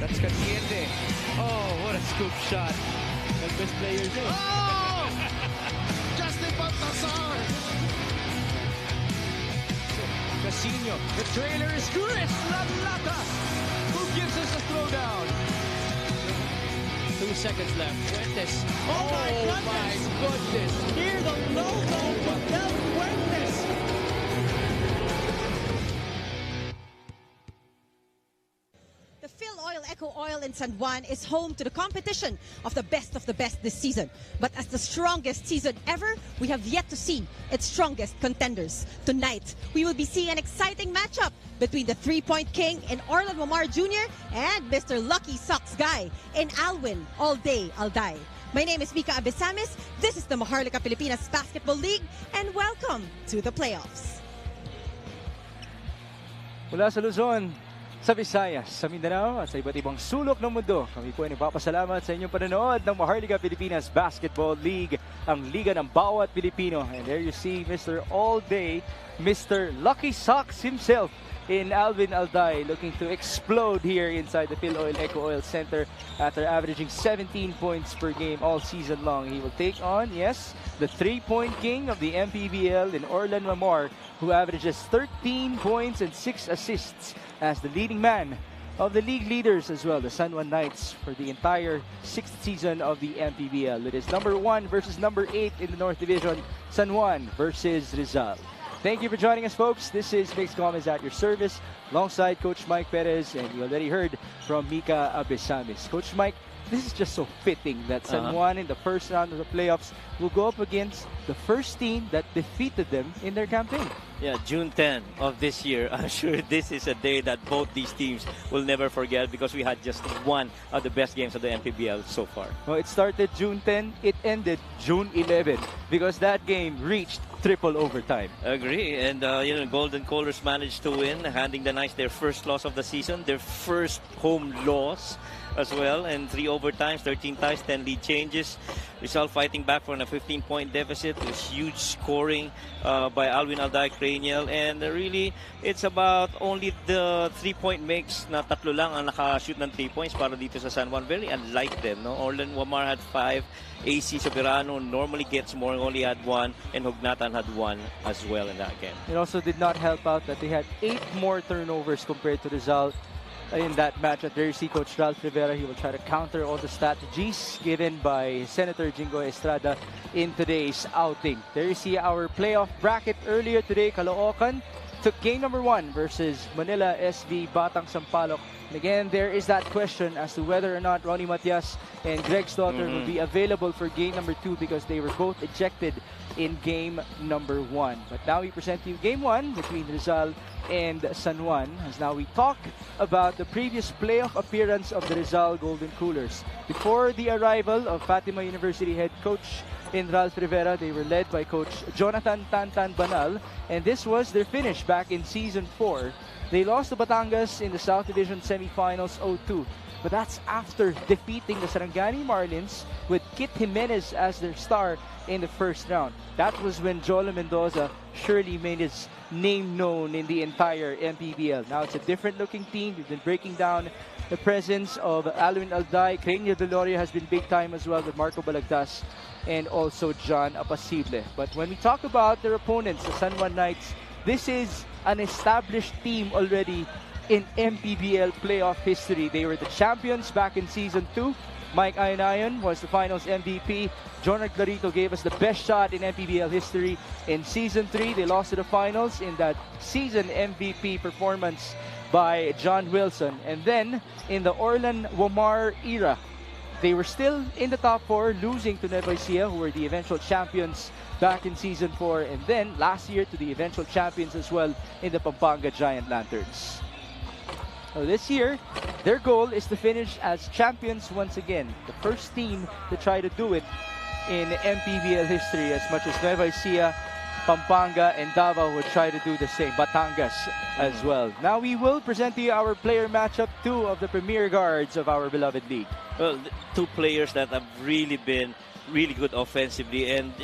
That's Caliente. Oh, what a scoop shot. The best player too. Oh! Justin Baltasar! Casino. The trailer is Chris Lalata, who gives us a throwdown. 2 seconds left. Fuentes. Oh my goodness. Hear the logo from Del Fuentes. The Phil Oil Eco Oil in San Juan is home to the competition of the best this season. But as the strongest season ever, we have yet to see its strongest contenders. Tonight, we will be seeing an exciting matchup between the three-point king in Orland Momar Jr. and Mr. Lucky Socks Guy in I'll Win, All Day, I'll Die. My name is Mika Abesamis. This is the Maharlika Pilipinas Basketball League, and welcome to the playoffs. Mula sa Luzon, sa Visayas, sa Mindanao at sa iba't ibang sulok ng mundo. Kami po ay nagpapasalamat sa inyong panonood ng Maharlika Pilipinas Basketball League, ang liga ng bawat Pilipino. And there you see Mr. All Day, Mr. Lucky Socks himself in Alvin Alday, looking to explode here inside the Phil Oil Eco Oil Center after averaging 17 points per game all season long. He will take on, yes, the 3-point king of the MPBL in Orlan Mamor, who averages 13 points and 6 assists as the leading man of the league leaders as well, the San Juan Knights, for the entire 6th season of the MPBL. It is number 1 versus number 8 in the North Division, San Juan versus Rizal. Thank you for joining us, folks. This is Postgame is at your service, alongside Coach Mike Perez, and you already heard from Mika Abesamis. Coach Mike, this is just so fitting that San Juan in the first round of the playoffs will go up against the first team that defeated them in their campaign. Yeah, June 10 of this year. I'm sure this is a day that both these teams will never forget because we had just one of the best games of the MPBL so far. Well, it started June 10, it ended June 11 because that game reached triple overtime. Agree. And, Golden Colors managed to win, handing the Knights their first loss of the season, their first home loss as well, and 3 overtimes, 13 ties, 10 lead changes. Rizal fighting back from a 15-point deficit. It was huge scoring by Alvin Alday Cranial, and really it's about only the 3-point makes na tatlo lang ang nakashoot ng 3 points para dito sa San Juan. Very unlike them, no? Orlan Wamar had 5, AC Soberano normally gets more, only had 1, and Hugnatan had 1 as well in that game. It also did not help out that they had 8 more turnovers compared to Rizal in that match. There you see Coach Ralph Rivera. He will try to counter all the strategies given by Senator Jingo Estrada in today's outing. There you see our playoff bracket earlier today. Caloocan took game number 1 versus Manila SV Batang Sampaloc. And again, there is that question as to whether or not Ronnie Matias and Greg Stotter will be available for game number 2 because they were both ejected in game number 1. But now we present you game 1 between Rizal and San Juan, as now we talk about the previous playoff appearance of the Rizal Golden Coolers. Before the arrival of Fatima University head coach in Ralph Rivera, they were led by Coach Jonathan Tantan Banal, and this was their finish back in Season 4. They lost to Batangas in the South Division semifinals 0-2. But that's after defeating the Sarangani Marlins with Kit Jimenez as their star in the first round. That was when Jolo Mendoza surely made his name known in the entire MPBL. Now it's a different looking team. We've been breaking down the presence of Alvin Alday. Crania Deloria has been big time as well with Marco Balagtas and also John Apacible. But when we talk about their opponents, the San Juan Knights, this is an established team already in MPBL playoff history. They were the champions back in Season 2. Mike Ayanayon was the finals MVP. Jonah Clarito gave us the best shot in MPBL history. In Season 3, they lost to the finals in that season MVP performance by John Wilson. And then, in the Orlan Wamar era, they were still in the top 4, losing to Nueva Ecija, who were the eventual champions back in Season 4. And then, last year, to the eventual champions as well in the Pampanga Giant Lanterns. So this year, their goal is to finish as champions once again. The first team to try to do it in MPBL history, as much as Nueva Ecija, Pampanga, and Davao would try to do the same. Batangas as well. Now we will present to you our player matchup, 2 of the premier guards of our beloved league. Well, 2 players that have really been really good offensively, and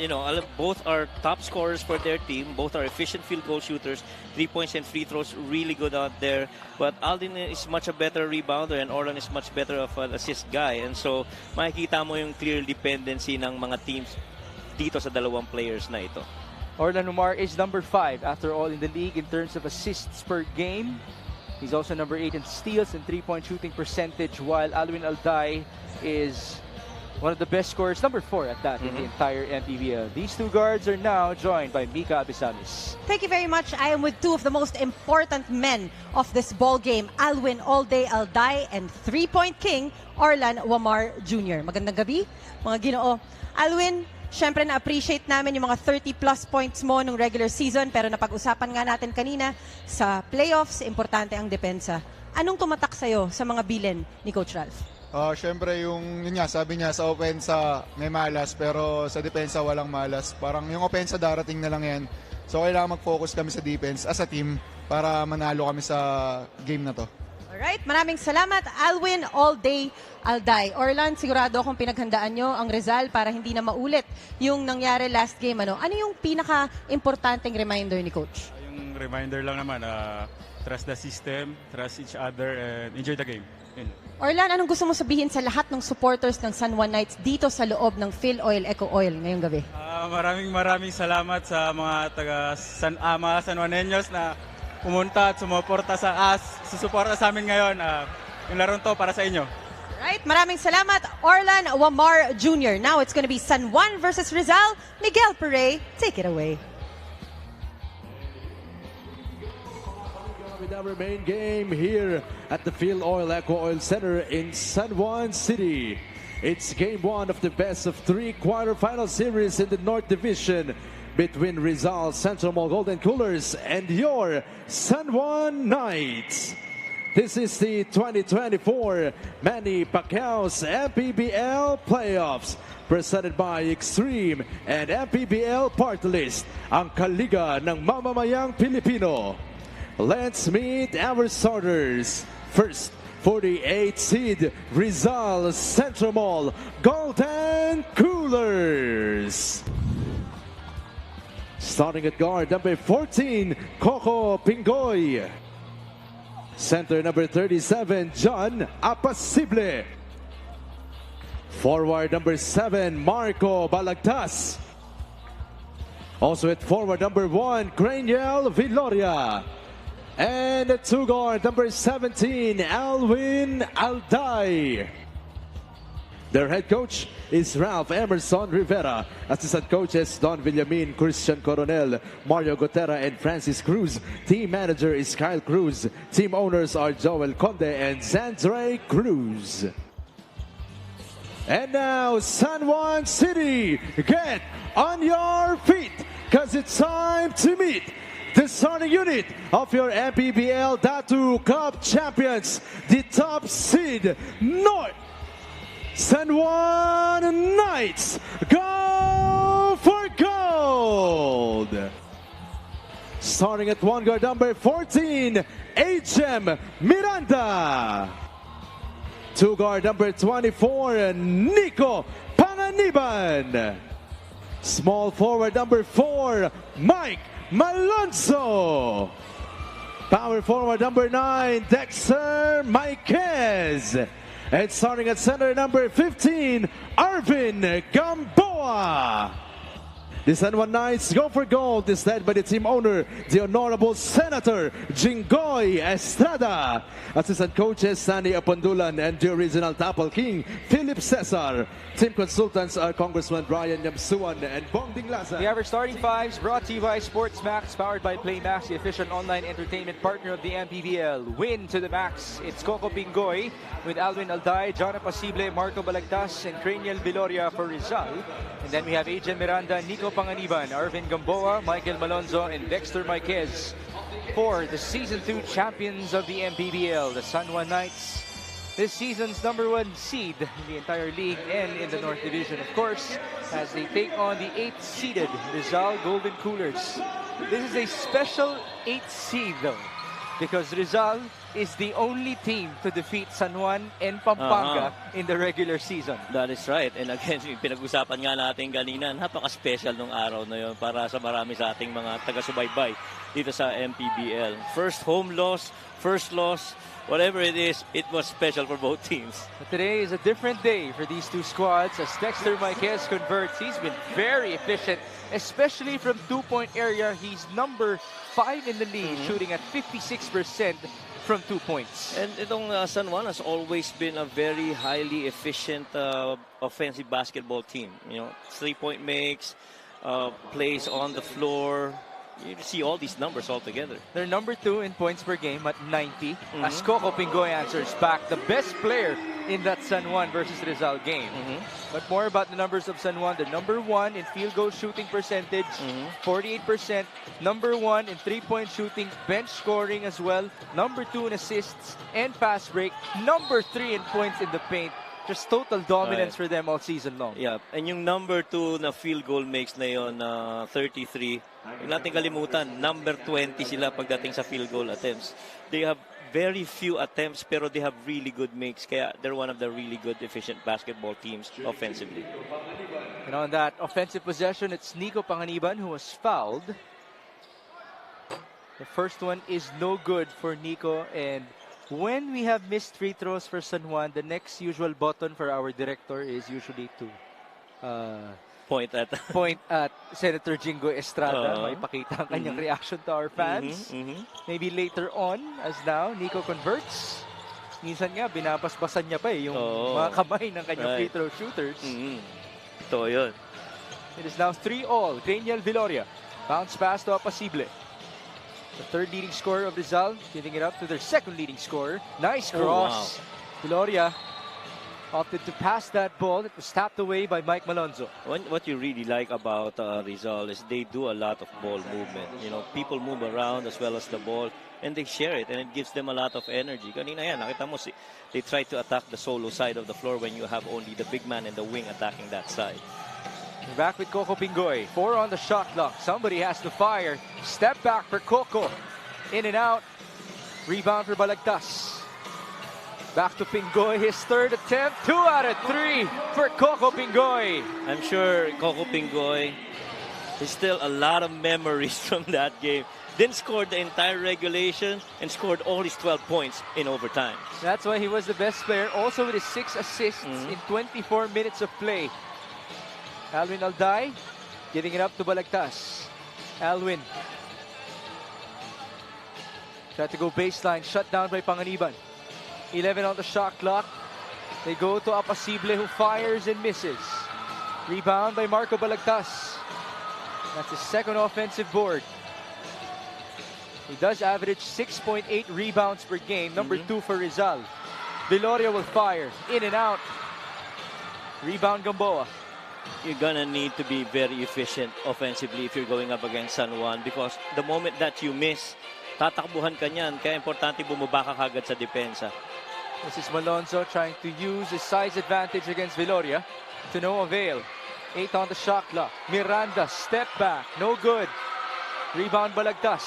both are top scorers for their team. Both are efficient field goal shooters, 3 points and free throws, really good out there. But Aldin is much a better rebounder and Orlan is much better of an assist guy, and so makikita mo yung clear dependency ng mga teams dito sa dalawang players na ito. Orlan Umar is number 5 after all in the league in terms of assists per game. He's also number 8 in steals and 3-point shooting percentage, while Alvin Alday is one of the best scorers, number 4 at that in the entire MPBL. These 2 guards are now joined by Mika Abesamis. Thank you very much. I am with 2 of the most important men of this ball game, Alvin All Day Alday and 3-point king, Orlan Wamar Jr. Magandang gabi, mga Ginoo. Alvin, syempre na-appreciate namin yung mga 30-plus points mo nung regular season, pero napag-usapan nga natin kanina, sa playoffs, importante ang depensa. Anong tumatak sa'yo sa mga bilin ni Coach Ralph? Siyempre yun nga, sabi niya sa opensa may malas pero sa depensa walang malas. Parang yung opensa darating na lang yan. So kailangan mag-focus kami sa defense as a team para manalo kami sa game na to. Alright, maraming salamat. I'll win all day, I'll die. Orlan, sigurado akong pinaghandaan nyo ang Rizal para hindi na maulit yung nangyari last game. Ano yung pinaka-importanteng reminder ni Coach? Yung reminder lang naman, trust the system, trust each other, and enjoy the game. Yun. Orlan, anong gusto mo sabihin sa lahat ng supporters ng San Juan Knights dito sa loob ng Phil Oil, Eco Oil ngayong gabi? Maraming salamat sa mga mga San Juaneños na pumunta at sumuporta susuporta sa amin ngayon. Yung larong to para sa inyo. Right, maraming salamat, Orlan Wamar Jr. Now it's going to be San Juan versus Rizal. Miguel Pere, take it away. With our main game here at the Phil Oil Eco Oil Center in San Juan City. It's game 1 of the best of 3 quarterfinal series in the North Division between Rizal Central Mall Golden Coolers and your San Juan Knights. This is the 2024 Manny Pacquiao's MPBL Playoffs presented by Extreme and MPBL Party List, ang kaliga ng mamamayang Pilipino. Let's meet our starters. First, 48 seed Rizal Central Mall Golden Coolers. Starting at guard, number 14, Coco Pingoy. Center, number 37, John Apasible. Forward, number 7, Marco Balagtas. Also at forward, number 1, Craniel Viloria. And at 2 guard, number 17, Alwin Alday. Their head coach is Ralph Emerson Rivera. Assistant coaches Don Villamin, Christian Coronel, Mario Gotera, and Francis Cruz. Team manager is Kyle Cruz. Team owners are Joel Conde and Zandre Cruz. And now, San Juan City, get on your feet, because it's time to meet the starting unit of your MPBL Datu Cup champions, the top seed North San Juan Knights. Go for gold! Starting at 1 guard, number 14, HM Miranda. 2 guard, number 24, Nico Panganiban. Small forward, number 4, Mike Malonzo. Power forward, number 9, Dexter Maiquez. And starting at center, number 15, Arvin Gamboa. The San Juan Knights go for gold is led by the team owner, the Honorable Senator Jingoy Estrada. Assistant coaches, Sandy Apandulan and the original Tapal King, Philip Cesar. Team consultants are Congressman Brian Yamsuan and Bongding Laza. The average starting fives brought to you by Sports Max, powered by Play Max, the efficient online entertainment partner of the MPBL. Win to the max. It's Coco Pingoy with Alwin Alday, John Apasible, Marco Balagtas, and Craniel Viloria for Rizal. And then we have Agent Miranda, Nico Panganiban, Arvin Gamboa, Michael Malonzo, and Dexter Maiquez for the Season 2 champions of the MPBL, the San Juan Knights. This season's #1 seed in the entire league and in the North Division, of course, as they take on the 8th seeded Rizal Golden Coolers. This is a special 8th seed though, because Rizal is the only team to defeat San Juan and Pampanga in the regular season. That is right. And again, pinag-usapan nga natin kanina, napaka-special nung araw na yun para sa marami sa ating mga taga-subaybay dito sa MPBL. First home loss, first loss, whatever it is, it was special for both teams. But today is a different day for these two squads as Dexter Maiquez converts. He's been very efficient, especially from two-point area. He's number 5 in the league, shooting at 56% from 2 points. And itong San Juan has always been a very highly efficient offensive basketball team. You know, 3-point makes, plays on the floor. You see all these numbers all together. They're number 2 in points per game at 90. As Coco Pingoy answers back, the best player in that San Juan versus Rizal game. But more about the numbers of San Juan. They're number 1 in field goal shooting percentage, 48%. Number 1 in 3-point shooting, bench scoring as well. Number 2 in assists and pass break. Number 3 in points in the paint. Just total dominance for them all season long. Yeah, and yung number 2 na field goal makes na yun, 33. Huwag natin kalimutan, number 20 sila pagdating sa field goal attempts. They have very few attempts, pero they have really good makes. Kaya they're one of the really good, efficient basketball teams offensively. And on that offensive possession, it's Nico Panganiban who was fouled. The first one is no good for Nico, and when we have missed free throws for San Juan, the next usual button for our director is usually to Point at Senator Jingo Estrada. Maipakita ang kanyang reaction to our fans. Maybe later on, as now, Nico converts. Minsan nga, binabasbasan niya pa yung mga kamay ng kanyang free throw shooters. Ito yun. It is now 3-all. Graniel Viloria. Bounce pass to Apasible. The third leading scorer of Rizal, giving it up to their second leading scorer. Nice cross. Viloria opted to pass that ball. It was tapped away by Mike Malonzo. What you really like about Rizal is they do a lot of ball movement. You know, people move around as well as the ball, and they share it, and it gives them a lot of energy. Kanina yan, nakita mo, they try to attack the solo side of the floor when you have only the big man and the wing attacking that side. We're back with Coco Pingoy. 4 on the shot clock. Somebody has to fire. Step back for Coco. In and out. Rebound for Balagtas. Back to Pingoy, his third attempt. 2 out of 3 for Coco Pingoy. I'm sure Coco Pingoy is still a lot of memories from that game. Then scored the entire regulation and scored all his 12 points in overtime. That's why he was the best player. Also with his 6 assists in 24 minutes of play. Alwin Alday giving it up to Balagtas. Alwin. Tried to go baseline. Shut down by Panganiban. 11 on the shot clock. They go to Apasible, who fires and misses. Rebound by Marco Balagtas. That's his second offensive board. He does average 6.8 rebounds per game. Number 2 for Rizal. Viloria will fire. In and out. Rebound Gamboa. You're gonna need to be very efficient offensively if you're going up against San Juan, because the moment that you miss, tatakbuhan ka niyan. Kaya importante bumaba ka kagad sa depensa. This is Malonzo trying to use his size advantage against Viloria. To no avail. 8 on the shot clock. Miranda, step back. No good. Rebound Balagtas.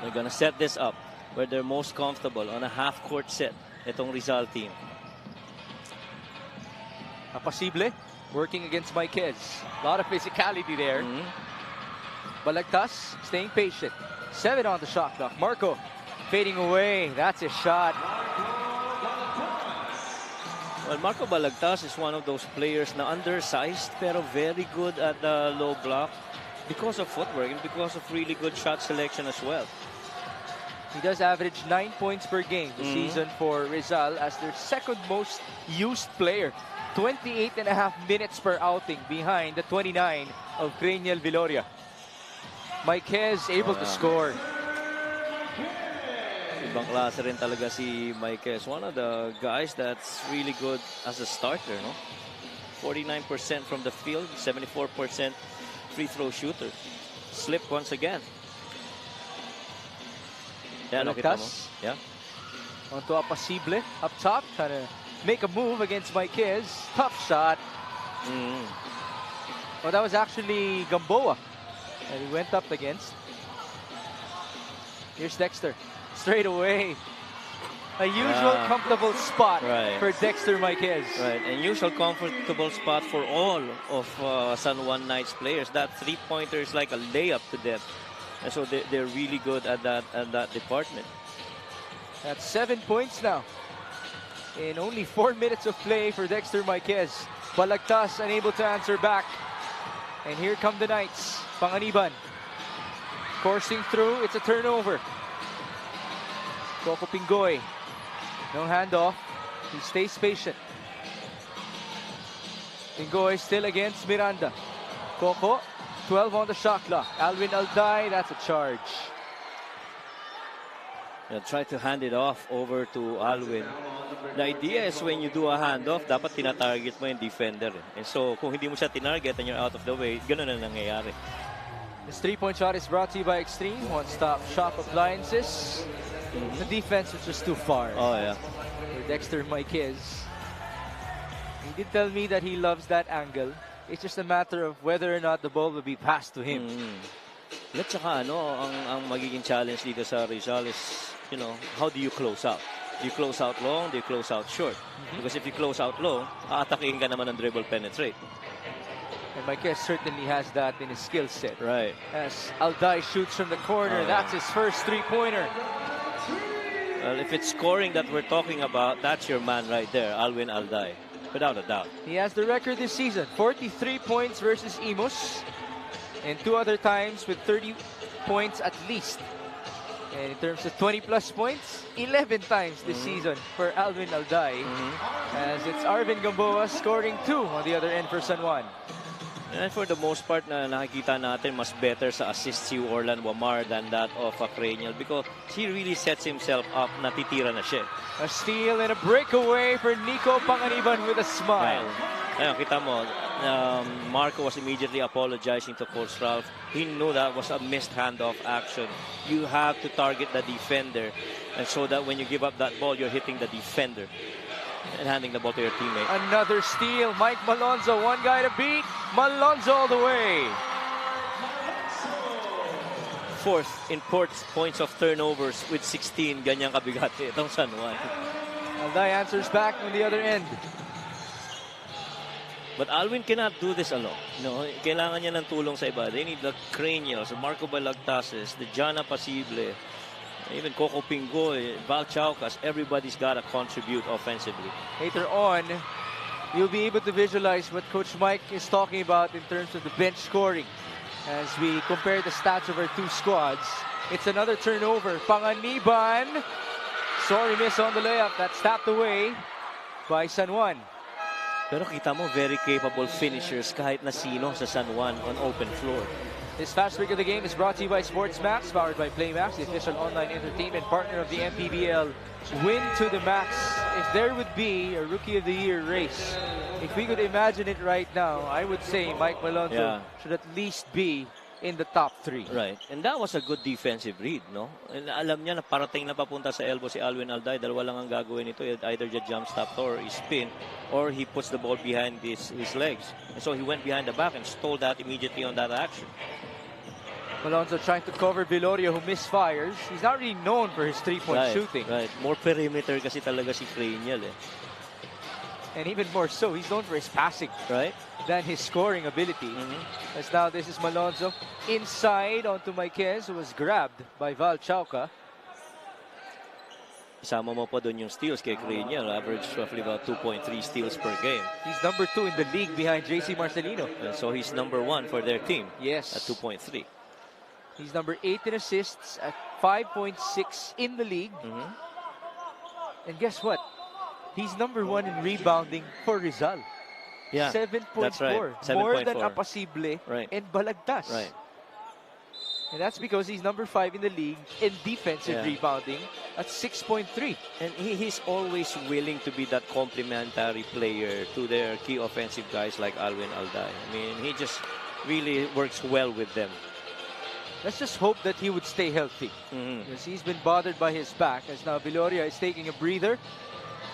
They're gonna set this up where they're most comfortable on a half-court set. Itong Rizal team. Apasible working against Maiquez. A lot of physicality there. Balagtas staying patient. 7 on the shot clock. Marco fading away. That's his shot. Well, Marco Balagtas is one of those players na undersized pero very good at the low block because of footwork and because of really good shot selection as well. He does average 9 points per game this season for Rizal as their second most used player. 28.5 minutes per outing behind the 29 of Graniel Viloria. Maiquez able to score. Ibang klase rin talaga si Maiquez. One of the guys that's really good as a starter, no? 49% from the field, 74% free throw shooter. Slip once again. Yeah, nakita mo. Yeah. Onto Apasible up top, trying to make a move against Maiquez. Tough shot. Well, that was actually Gamboa that he went up against. Here's Dexter. Straight away. A usual comfortable spot for Dexter Maiquez. Right, and usual comfortable spot for all of San Juan Knights players. That three-pointer is like a layup to them. And so they're really good at that department. That's 7 points now. In only 4 minutes of play for Dexter Maiquez. Balagtas unable to answer back. And here come the Knights. Panganiban. Coursing through. It's a turnover. Coco Pingoy. No handoff. He stays patient. Pingoy still against Miranda. Coco. 12 on the shot clock. Alwin Alday. That's a charge. Try to hand it off over to Alwin. The idea is when you do a handoff, dapat tina-target mo yung defender. And so, kung hindi mo siya tinarget and you're out of the way, ganun na nangyayari. This three-point shot is brought to you by Extreme. One-stop shop appliances. The defense was just too far. Oh, yeah. For Dexter Maiquez. He did tell me that he loves that angle. It's just a matter of whether or not the ball will be passed to him. At saka ang magiging challenge dito sa Rizal is, how do you close out? Do you close out long? Do you close out short? Because if you close out long, aatakihin ka naman ng dribble penetrate. And Marquez certainly has that in his skill set. Right. As Alday shoots from the corner, that's his first three-pointer. Well, if it's scoring that we're talking about, that's your man right there, Alwin Alday, without a doubt. He has the record this season, 43 points versus Imus, and 2 other times with 30 points at least. And in terms of 20-plus points, 11 times this season for Alwin Alday. As it's Arvin Gamboa scoring 2 on the other end for San Juan. And for the most part, na nakikita natin mas better sa assist si Orlan Wamar than that of Cranial because he really sets himself up, natitira na siya. A steal and a breakaway for Nico Panganiban with a smile. Ayun, kita mo, Marco was immediately apologizing to Coach Ralph. He knew that was a missed handoff action. You have to target the defender, and so that when you give up that ball, you're hitting the defender and handing the ball to your teammate. Another steal. Mike Malonzo, one guy to beat. Malonzo all the way. 4th in points of turnovers with 16. Ganyang kabigat itong San Juan. Alday answers back on the other end. But Alwin cannot do this alone. No, kailangan niya ng tulong sa iba. They need the Cranials, the Marco Balagtases, the Jana Pasible, even Coco Pingoy, Val Chaucas. Everybody's got to contribute offensively. Later on, you'll be able to visualize what Coach Mike is talking about in terms of the bench scoring. As we compare the stats of our 2 squads, it's another turnover. Panganiban. Sorry, miss on the layup. That's tapped away by San Juan. Pero kita mo, very capable finishers kahit na sino sa San Juan on open floor. This fast break of the game is brought to you by SportsMax, powered by PlayMax, the official online entertainment partner of the MPBL. Win to the max. If there would be a Rookie of the Year race, if we could imagine it right now, I would say Mike Malonzo should at least be in the top 3. Right. And that was a good defensive read, no? And alam niya na parating na papunta sa elbow si Alwin Alday. Dalawa lang ang gagawin nito. Either the jump stop or he spin or he puts the ball behind his legs. And so he went behind the back and stole that immediately on that action. Malonzo trying to cover Viloria, who misfires. He's not really known for his three-point shooting. Right. More perimeter kasi talaga si Cranial eh. And even more so, he's known for his passing, right, than his scoring ability. As now this is Malonzo inside onto Marquez, who was grabbed by Val Chauca. Isama mo pa doon yung steals kay Cranial. Average roughly about 2.3 steals per game. He's number 2 in the league behind JC Marcelino. And so he's number 1 for their team. Yes. At 2.3. He's number 8 in assists at 5.6 in the league. And guess what? He's number 1 in rebounding for Rizal. Yeah, 7.4. that's right. More 7.4. than Apasible and Balagtas. Right. And that's because he's number 5 in the league in defensive rebounding at 6.3. And he's always willing to be that complementary player to their key offensive guys like Alwin Alday. I mean, he just really works well with them. Let's just hope that he would stay healthy. Because he's been bothered by his back. As now Viloria is taking a breather.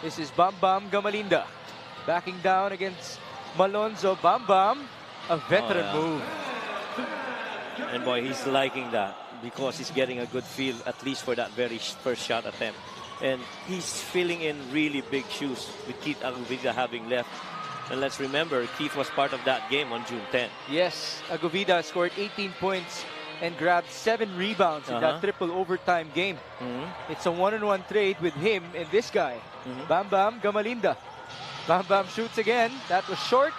This is Bam Bam Gamalinda backing down against Malonzo. Bam Bam, a veteran move. And boy, he's liking that because he's getting a good feel, at least for that very first shot attempt. And he's filling in really big shoes with Keith Aguvida having left. And let's remember, Keith was part of that game on June 10. Yes, Aguvida scored 18 points and grabbed 7 rebounds in that triple overtime game. It's a one-on-one trade with him and this guy, Bam Bam Gamalinda. Bam Bam shoots again. That was short.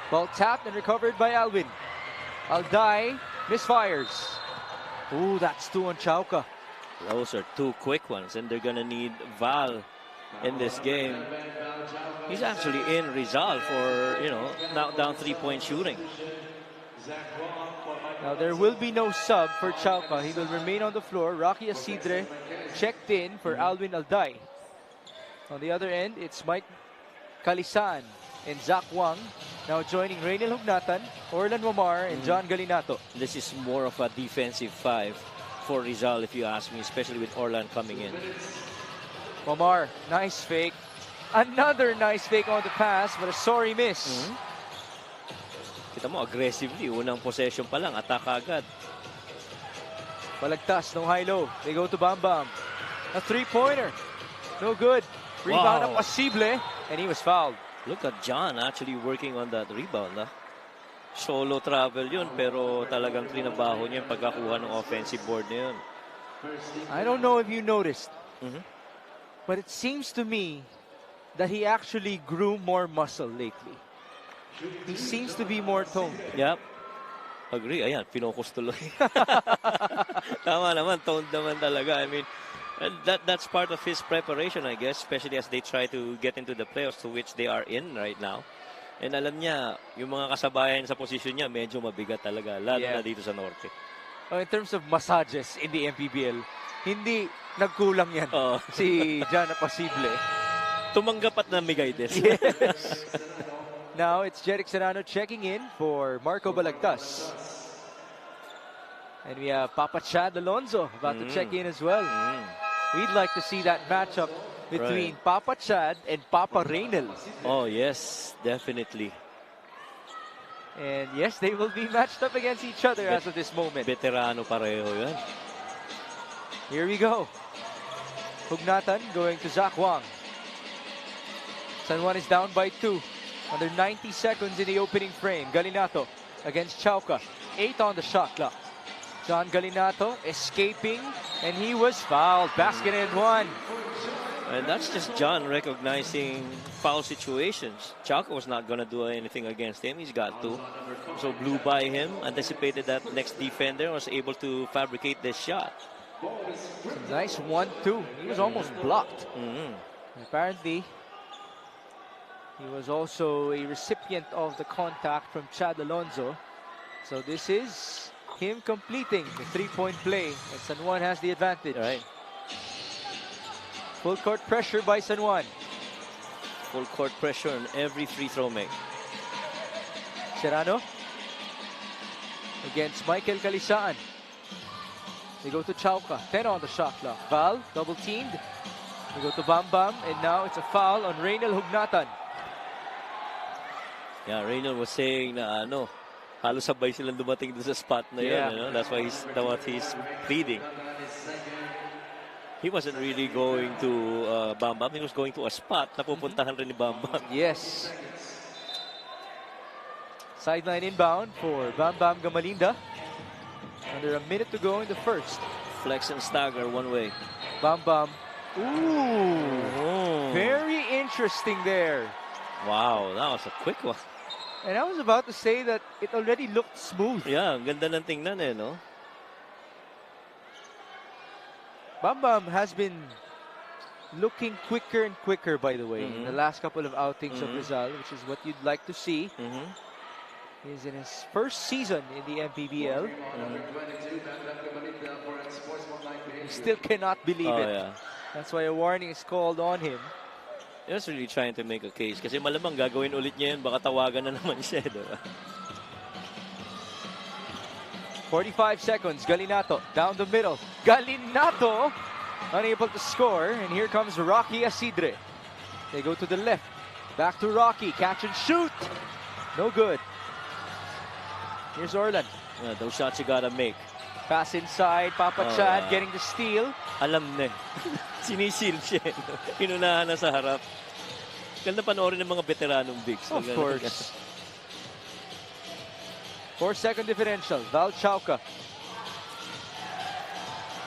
Ball tapped and recovered by Alwin. Alday misfires. Ooh, that's 2 on Chauca. Those are 2 quick ones, and they're going to need Val in this game. He's actually in Rizal for, now down 3-point shooting. Now there will be no sub for Chauca. He will remain on the floor. Rocky Asidre checked in for Alwin Alday. On the other end, it's Mike Calisan and Zach Wang. Now joining Raynel Hugnatan, Orlan Wamar, and John Galinato. This is more of a defensive 5 for Rizal, if you ask me, especially with Orlan coming in. Wamar, nice fake. Another nice fake on the pass, but a sorry miss. Kita mo, aggressively, unang possession pa lang, attack agad. Balagtas, no high-low. They go to Bam Bam. A three-pointer. No good. Rebound Wow. up Asible, and he was fouled. Look at John actually working on that rebound. Solo travel yun, pero talagang trinabaho niya yung pagkakuha ng offensive board na yun. I don't know if you noticed, Mhm. but it seems to me that he actually grew more muscle lately. He seems to be more toned. Yep. Agree. Ayan, pinocus tuloy. Tama naman, toned naman talaga. I mean, and that's part of his preparation, I guess, especially as they try to get into the playoffs, to which they are in right now. And alam niya, yung mga kasabayan sa posisyon niya, medyo mabigat talaga, lalo na dito sa Norte. In terms of massages in the MPBL, hindi nagkulang yan. Si John Apacible. Tumanggap at namigay din. Yes. Now it's Jeric Serrano checking in for Marco Balagtas. And we have Papa Chad Alonzo about to check in as well. We'd like to see that matchup between Papa Chad and Papa Reynel. Oh, yes, definitely. And yes, they will be matched up against each other as of this moment. Veterano pareho yan. Here we go. Hugnatan going to Zach Wang. San Juan is down by 2. Under 90 seconds in the opening frame. Galinato against Chauca. 8 on the shot clock. John Galinato escaping, and he was fouled. Basket and 1. And that's just John recognizing foul situations. Chauca was not going to do anything against him. He's got to. So blew by him, anticipated that next defender, was able to fabricate this shot. Some nice 1-2. He was almost blocked. Apparently, he was also a recipient of the contact from Chad Alonzo. So this is him completing the three-point play, and San Juan has the advantage. All right. Full court pressure by San Juan. Full court pressure on every free throw make. Serrano against Michael Calisaan. They go to Chauca. 10 on the shot clock. Val double teamed. They go to Bam Bam, and now it's a foul on Reynel Hugnatan. Yeah, Reynel was saying na halos sabay silang dumating doon sa spot na yun. That's why he's pleading. He wasn't really going to Bam Bam. He was going to a spot na pupuntahan rin ni Bam Bam. Yes. Sideline inbound for Bam Bam Gamalinda. Under a minute to go in the first. Flex and stagger one way. Bam Bam. Ooh. Very interesting there. Wow, that was a quick one. And I was about to say that it already looked smooth. Yeah, ang ganda ng tingnan no? Bam Bam has been looking quicker and quicker, by the way, in the last couple of outings of Rizal, which is what you'd like to see. He's in his first season in the MPBL. He still cannot believe it. Yeah. That's why a warning is called on him. He was really trying to make a case kasi malamang gagawin ulit niya yun, baka tawagan na naman siya. 45 seconds, Galinato down the middle. Galinato unable to score, and here comes Rocky Asidre. They go to the left, back to Rocky, catch and shoot. No good. Here's Orlan. Those shots you gotta make. Pass inside, Papa Chad getting the steal. Alam na. Sinisil siya. Inunahan na sa harap. Ganda panoorin ng mga veteranong bigs. Of course. 4-second differential. Val Chauca.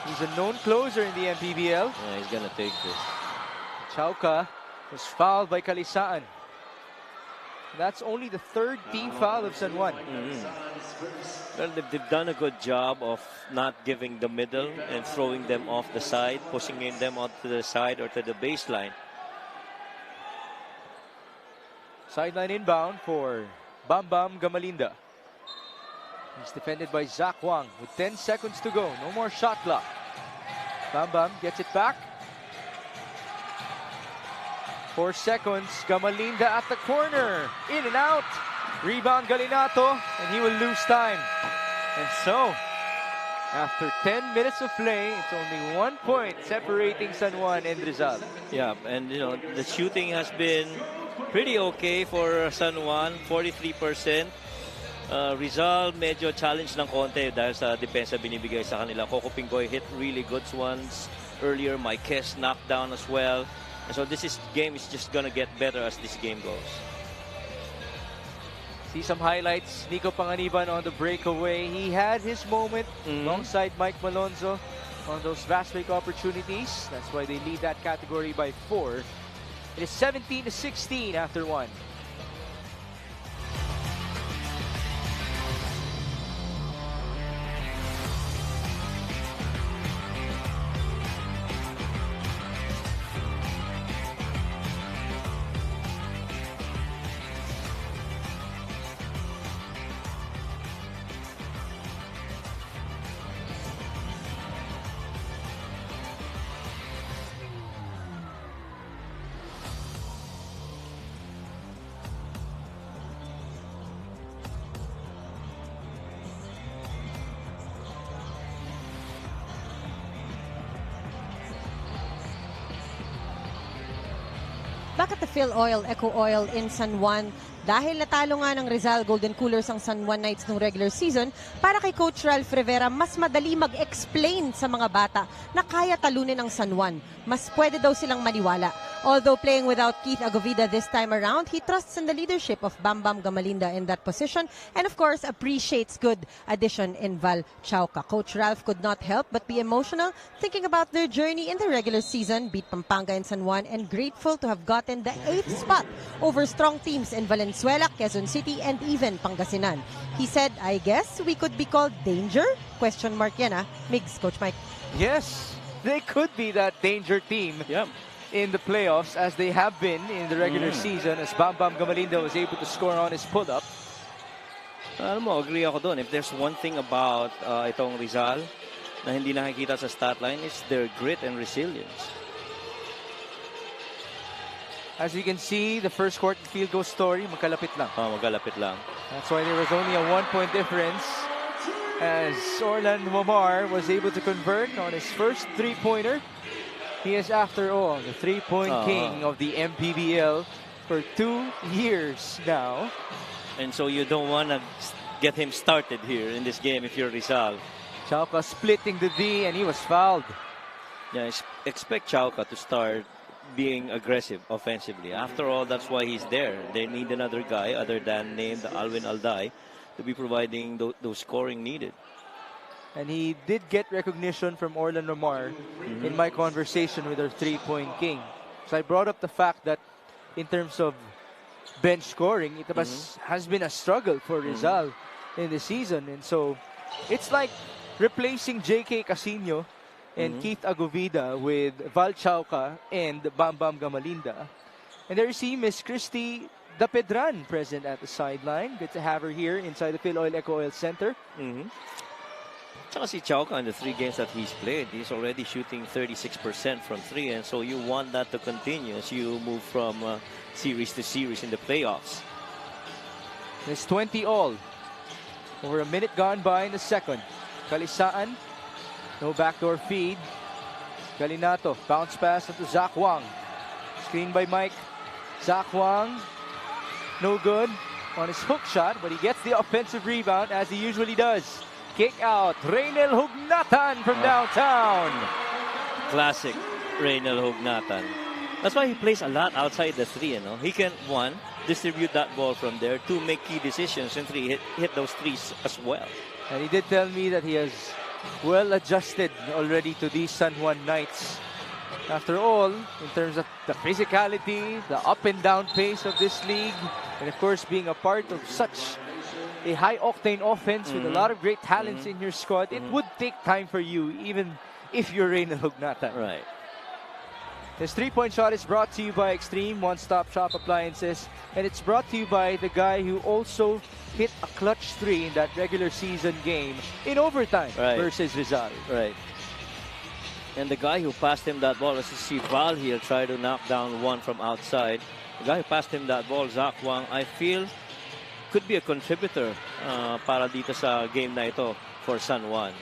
He's a known closer in the MPBL. Yeah, he's gonna take this. Chauca was fouled by Calisaan. That's only the third team foul of San Juan. Well, they've done a good job of not giving the middle and throwing them off the side, pushing them onto the side or to the baseline. Sideline inbound for Bam Bam Gamalinda. He's defended by Zach Wang with 10 seconds to go. No more shot clock. Bam Bam gets it back. 4 seconds. Gamalinda at the corner. In and out. Rebound Galinato, and he will lose time. And so, after 10 minutes of play, it's only 1 point separating San Juan and Rizal. Yeah, and the shooting has been pretty okay for San Juan, 43%. Rizal medyo challenge ng konti dahil sa depensa binibigay sa kanila. Coco Pingoy hit really good ones earlier. Marquez knocked down as well. And so game is just gonna get better as this game goes. See some highlights. Nico Panganiban on the breakaway. He had his moment alongside Mike Malonzo on those fast break opportunities. That's why they lead that category by 4. It is 17-16 after 1. Back at the Phil Oil, Eco Oil in San Juan, dahil natalo nga ng Rizal Golden Coolers ang San Juan Knights nung regular season, para kay Coach Ralph Rivera, mas madali mag-explain sa mga bata na kaya talunin ang San Juan. Mas pwede daw silang maniwala. Although playing without Keith Agovida this time around, he trusts in the leadership of Bam Bam Gamalinda in that position and of course appreciates good addition in Val Chauca. Coach Ralph could not help but be emotional thinking about their journey in the regular season, beat Pampanga in San Juan, and grateful to have gotten the 8th spot over strong teams in Valenzuela, Quezon City, and even Pangasinan. He said, I guess we could be called danger? Question mark yan, Migs, Coach Mike. Yes, they could be that danger team. In the playoffs, as they have been in the regular season, as Bam Bam Gamalinda was able to score on his pull-up. Alam mo, agree ako doon. If there's one thing about itong Rizal na hindi nakikita sa stat line, it's their grit and resilience. As you can see, the first quarter field goal story, magkalapit lang. Magkalapit lang. That's why there was only a 1-point difference, as Orlan Momar was able to convert on his first three-pointer. He is, after all, the three-point king of the MPBL for 2 years now. And so you don't want to get him started here in this game if you're Rizal. Chauca splitting the D, and he was fouled. Yeah, expect Chauca to start being aggressive offensively. After all, that's why he's there. They need another guy other than named Alvin Alday to be providing those scoring needed. And he did get recognition from Orlan Romar in my conversation with our three-point king. So I brought up the fact that in terms of bench scoring, it has been a struggle for Rizal in the season. And so it's like replacing J.K. Casino and Keith Agovida with Val Chauca and Bam Bam Gamalinda. And there you see Miss Christy Dapedran present at the sideline. Good to have her here inside the Phil Oil Eco Oil Center. Tsaka si Chauca in the 3 games that he's played, he's already shooting 36% from 3, and so you want that to continue as you move from series to series in the playoffs. It's 20 all. Over a minute gone by in the second. Kalisaan, no backdoor feed. Galinato, bounce pass to Zach Wang. Screen by Mike. Zach Wang, no good on his hook shot, but he gets the offensive rebound as he usually does. Kick out, Reynel Hugnatan from downtown. Classic Reynel Hugnatan. That's why he plays a lot outside the 3, you know. He can, 1, distribute that ball from there, 2, make key decisions, and 3, hit those 3s as well. And he did tell me that he has well adjusted already to these San Juan Knights. After all, in terms of the physicality, the up and down pace of this league, and of course being a part of such a high-octane offense with a lot of great talents in your squad, it would take time for you, even if you're Reynel Hugnatan. Right. This three-point shot is brought to you by Extreme One-Stop Shop Appliances, and it's brought to you by the guy who also hit a clutch 3 in that regular season game in overtime versus Rizal. Right. And the guy who passed him that ball, as you see Val here try to knock down one from outside. The guy who passed him that ball, Zach Wang, I feel could be a contributor para dito sa game na ito for San Juan.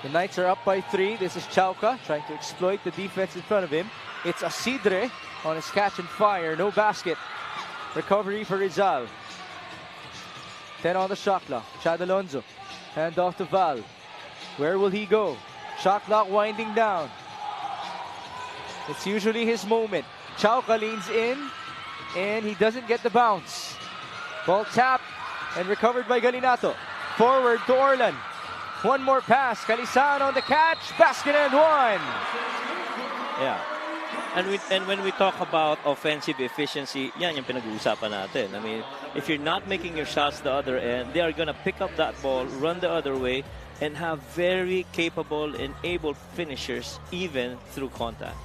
The Knights are up by 3. This is Chauca trying to exploit the defense in front of him. It's Asidre on his catch and fire. No basket. Recovery for Rizal. 10 on the shot clock. Chad Alonso. Hand off to Val. Where will he go? Shot clock winding down. It's usually his moment. Chauca leans in, and he doesn't get the bounce. Ball tapped and recovered by Galinato. Forward to Orlan. One more pass. Calisan on the catch. Basket and one. Yeah. And when we talk about offensive efficiency, yan yung pinag-uusapan natin. I mean, if you're not making your shots the other end, they are gonna pick up that ball, run the other way, and have very capable and able finishers even through contact.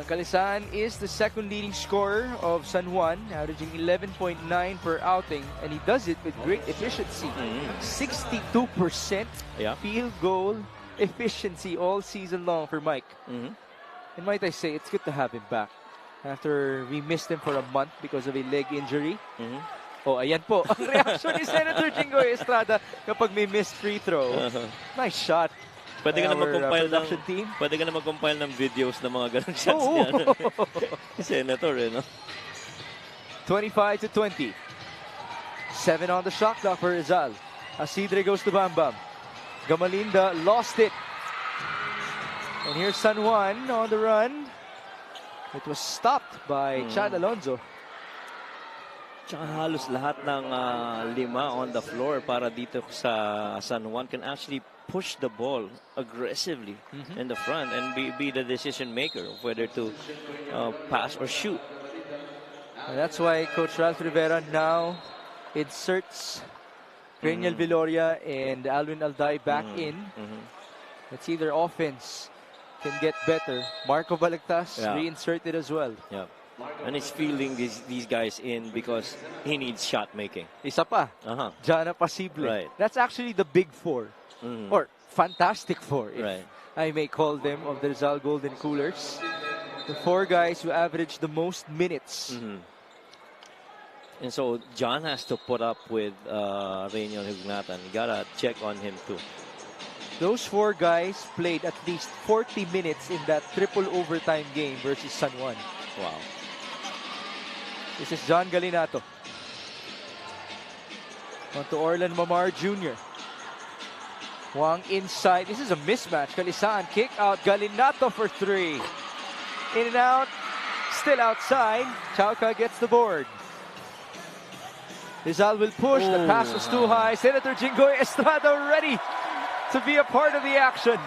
Calisan is the second leading scorer of San Juan, averaging 11.9 per outing, and he does it with great efficiency. 62% field goal efficiency all season long for Mike. And might I say, it's good to have him back after we missed him for a month because of a leg injury. Oh, ayan po ang reaction ni Senator Jinggoy Estrada kapag may missed free throw. Nice shot. Pwede ka na mag-compile ng videos ng mga ganang shots niya. Senator, no? 25-20. 7 on the shot clock for Rizal. Asidre goes to Bam Bam. Gamalinda lost it. And here's San Juan on the run. It was stopped by Chad Alonso. Tsaka halos lahat ng 5 on the floor para dito sa San Juan can actually push the ball aggressively in the front and be the decision maker of whether to pass or shoot. And that's why Coach Ralph Rivera now inserts Cranial Viloria and Alvin Alday back in. Let's see their offense can get better. Marco Balagtas reinserted as well. Yeah. And he's fielding these guys in because he needs shot making. Isa pa. Jana Pasible. Right. That's actually the big four. Or fantastic four, if I may call them, of the Rizal Golden Coolers. The 4 guys who average the most minutes. And so John has to put up with Reynel Hignatan. You gotta check on him too. Those 4 guys played at least 40 minutes in that triple overtime game versus San Juan. Wow. This is John Galinato. On to Orlan Mamar Jr. Juan inside. This is a mismatch. Calisan kick out. Galinato for 3. In and out. Still outside. Chauca gets the board. Rizal will push. The pass was too high. Senator Jinggoy Estrada ready to be a part of the action.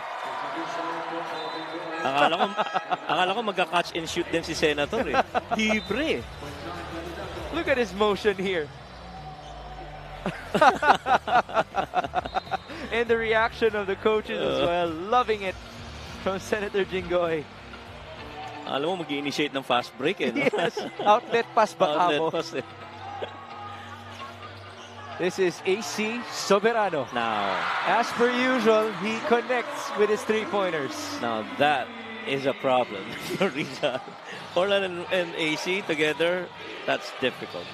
Akala ko magka-catch and shoot din si Senator eh. Libre. Look at his motion here. And the reaction of the coaches as well. Loving it from Senator Jinggoy. Alam mo, mag-initiate ng fast break eh. No? Yes. Outlet pass baka mo. Outlet pass eh. This is AC Soberano. Now, as per usual, he connects with his 3-pointers. Now that is a problem for Rizal. Orlan and AC together, that's difficult.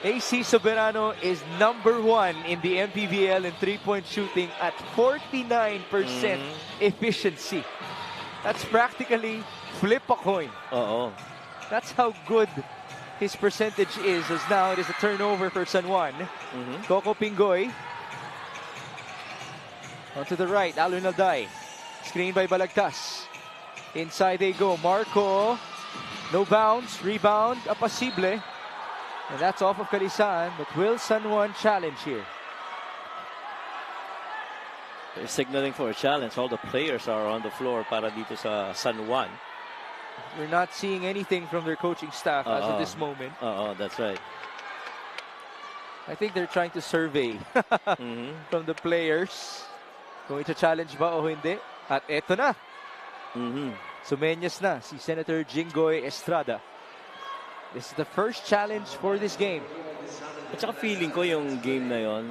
AC Soberano is number 1 in the MPBL in 3-point shooting at 49% efficiency. That's practically flip a coin. That's how good his percentage is, as now it is a turnover for San Juan. Coco Pingoy. Onto the right, Alvin Alday. Screen by Balagtas. Inside they go. Marco. No bounce. Rebound. Apasible. And that's off of Calisan. But will San Juan challenge here? They're signaling for a challenge. All the players are on the floor para dito sa San Juan. We're not seeing anything from their coaching staff as of this moment. That's right. I think they're trying to survey from the players. Going to challenge ba o hindi? At eto na. Sumenyas na si Senator Jinggoy Estrada. This is the first challenge for this game. At saka feeling ko yung game na yon,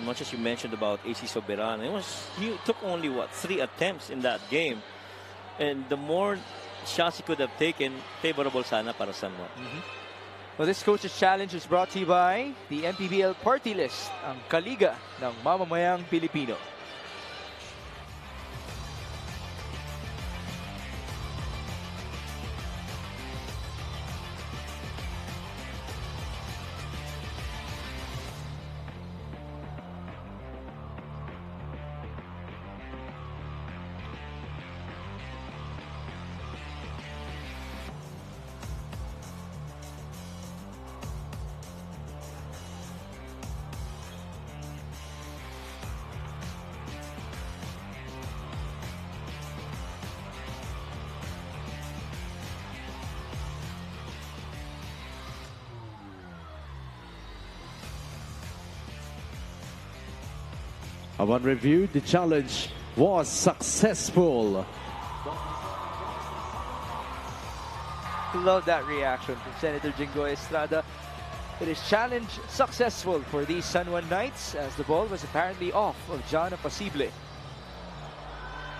much as you mentioned about AC Soberano, he took only 3 attempts in that game. And the more shots he could have taken, favorable sana para San Juan. Well, this coach's challenge is brought to you by the MPBL Party List, ang kaliga ng mamamayang Pilipino. Upon review, the challenge was successful. Love that reaction from Senator Jingo Estrada. It is challenge successful for these San Juan Knights as the ball was apparently off of John Apacible.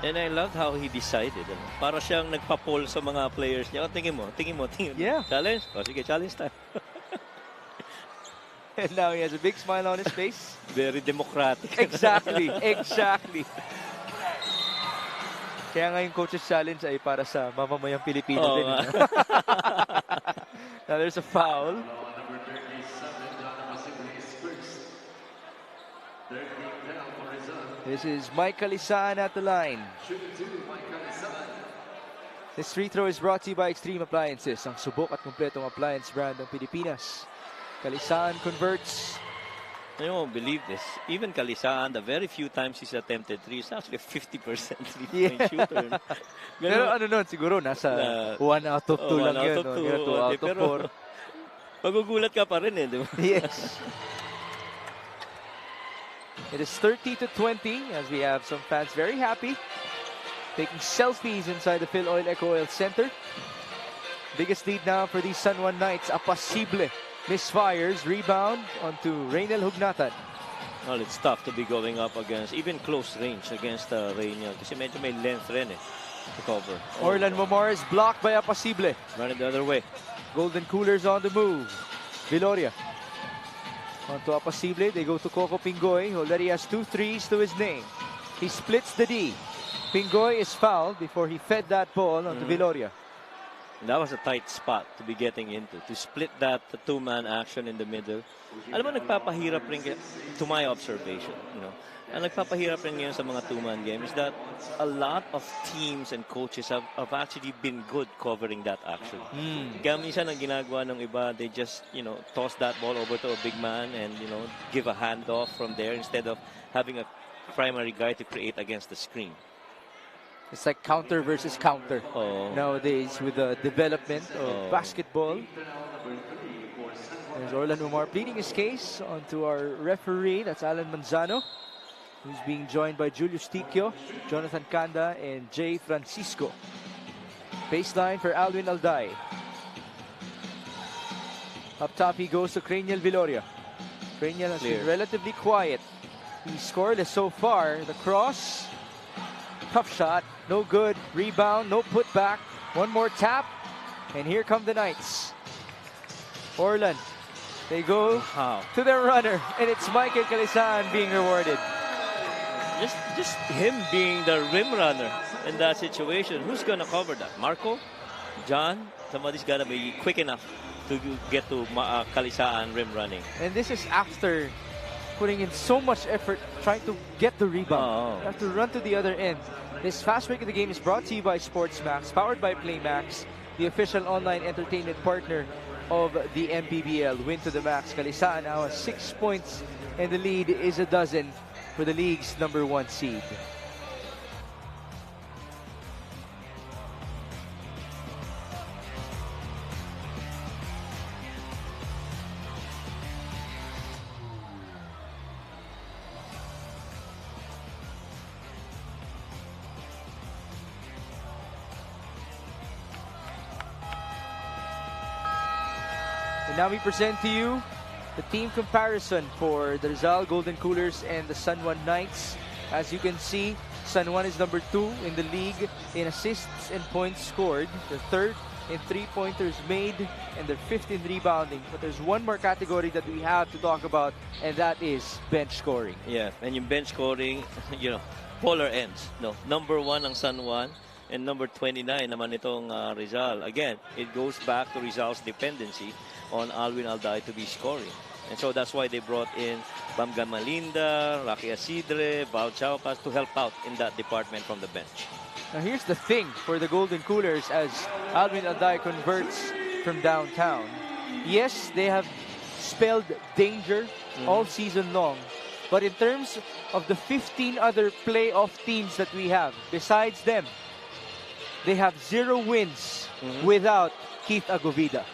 And I loved how he decided. Para siyang nagpa-poll sa mga players niya. Tingin mo. Yeah. Challenge? Sige, challenge time. And now he has a big smile on his face. Very democratic. Exactly. Kaya nga yung coach's challenge ay para sa mamamayang Pilipino din. Now there's a foul. This is Mike Calisaan at the line. This free throw is brought to you by Extreme Appliances, ang subok at kumpletong appliance brand ng Pilipinas. Calisaan converts. You won't believe this. Even Calisaan, the very few times he's attempted three, he's actually a 50% three-point shooter. Pero ano nun, siguro nasa 1 out of 2 lang yun. 2 out of 4. Magugulat ka pa rin di ba? Yes. It is 30-20 as we have some fans very happy. Taking selfies inside the Phil Oil Eco Oil Center. Biggest lead now for these San Juan Knights. Apacible misfires, rebound onto Reynel Hugnatan. Well, it's tough to be going up against, even close range against Reynel. Kasi medyo may length rin to cover. Orlan Momar is blocked by Apacible. Running the other way. Golden Coolers on the move. Viloria. Onto Apacible, they go to Coco Pingoy, who already has 2 threes to his name. He splits the D. Pingoy is fouled before he fed that ball onto Viloria. That was a tight spot to be getting into. To split that two-man action in the middle. Alam mo, nagpapahirap rin, to my observation, ang nagpapahirap rin ngayon sa mga two-man game is that a lot of teams and coaches have actually been good covering that action. Kaya minsan ang ginagawa ng iba, they just, toss that ball over to a big man and, give a handoff from there instead of having a primary guy to create against the screen. It's like counter versus counter nowadays with the development of basketball. There's Orlan Umar pleading his case onto our referee. That's Alan Manzano, who's being joined by Julius Tikio, Jonathan Kanda, and Jay Francisco. Baseline for Alwin Alday. Up top he goes to Craniel Viloria. Craniel has been relatively quiet. He's scoreless so far. The cross. Tough shot. No good. Rebound. No putback. One more tap. And here come the Knights. Orlan. They go to their runner. And it's Michael Calisaan being rewarded. Just him being the rim runner in that situation. Who's going to cover that? Marco? John? Somebody's got to be quick enough to get to Calisaan rim running. And this is after putting in so much effort trying to get the rebound. You have to run to the other end. This fast break of the game is brought to you by SportsMax, powered by PlayMax, the official online entertainment partner of the MPBL. Win to the max. Calisaan now has 6 points and the lead is a dozen for the league's #1 seed. And now we present to you the team comparison for the Rizal Golden Coolers and the San Juan Knights. As you can see, San Juan is #2 in the league in assists and points scored. They're 3rd in three-pointers made, and they're 5th in rebounding. But there's one more category that we have to talk about, and that is bench scoring. Yeah, and yung bench scoring, polar ends. No, #1 ang San Juan, and number 29 naman itong Rizal. Again, it goes back to Rizal's dependency on Alwin Alday to be scoring. And so that's why they brought in Bam Gamalinda, Rocky Asidre, Bao Chaucas to help out in that department from the bench. Now here's the thing for the Golden Coolers as Alwin Alday converts from downtown. Yes, they have spelled danger all season long. But in terms of the 15 other playoff teams that we have, besides them, they have 0 wins without Keith Agovida.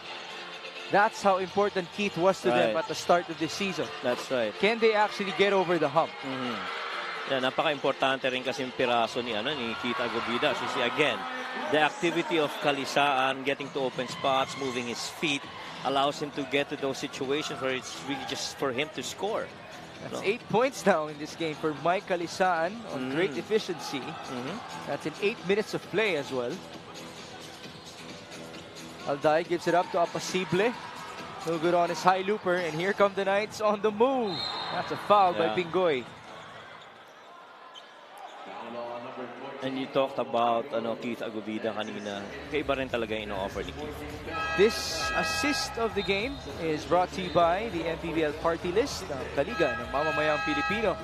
That's how important Keith was to them at the start of this season. That's right. Can they actually get over the hump? Yeah, napaka-importante rin kasi yung piraso ni Keith Agobida. So see again, the activity of Kalisaan, getting to open spots, moving his feet, allows him to get to those situations where it's really just for him to score. That's 8 points now in this game for Mike Kalisaan on great efficiency. That's in 8 minutes of play as well. Alday gives it up to Apasible. No good on his high looper, and here come the Knights on the move. That's a foul by Pingoy. And you talked about Keith Agobida kanina. Kaiba rin talaga yung ino-offer ni Keith. This assist of the game is brought to you by the MPBL party list ng Kaliga ng Mamamayang Pilipino.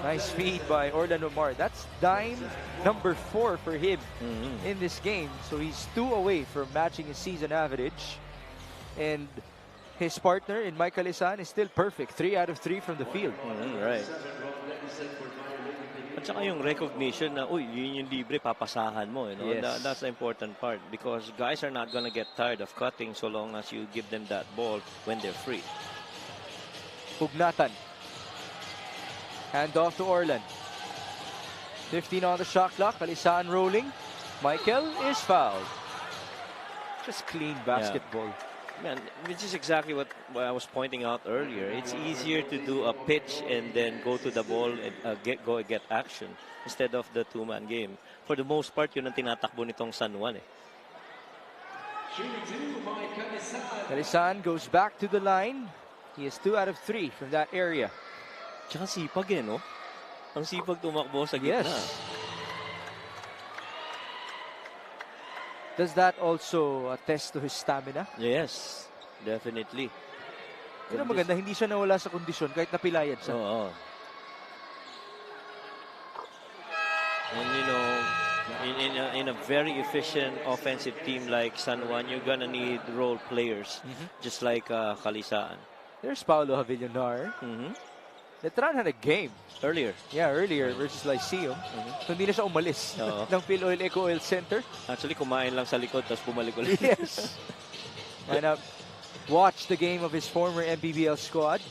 Nice feed by Orlando Mar. That's dime number 4 for him in this game. So he's 2 away from matching his season average. And his partner in Mike Kalisan is still perfect. 3 out of 3 from the field. Right. At saka yung recognition na, uy, yun yung libre, papasahan mo. You know? Yes. That's the important part. Because guys are not going to get tired of cutting so long as you give them that ball when they're free. Pugnatan. Hand off to Orlan. 15 on the shot clock. Kalisaan rolling. Michael is fouled. Just clean basketball. Man, which is exactly what I was pointing out earlier. It's easier to do a pitch and then go to the ball and get action instead of the two-man game. For the most part, yun ang tinatakbo nitong San Juan. Kalisaan goes back to the line. He is 2 out of 3 from that area. Tsaka sipag no? Ang sipag tumakbo sa gitna. Yes. Does that also attest to his stamina? Yes, definitely. Pero maganda, hindi siya nawala sa kondisyon kahit napilayan siya. Oo. And you know, in a very efficient offensive team like San Juan, you're gonna need role players, just like Kalisaan. There's Paulo Avillonar. Letran had a game. Earlier. Yeah, earlier versus Lyceum. So hindi na siya umalis ng Phil Oil Eco Oil Center. Actually, kumain lang sa likod tapos bumalik ulit. Yes. And watch the game of his former MPBL squad.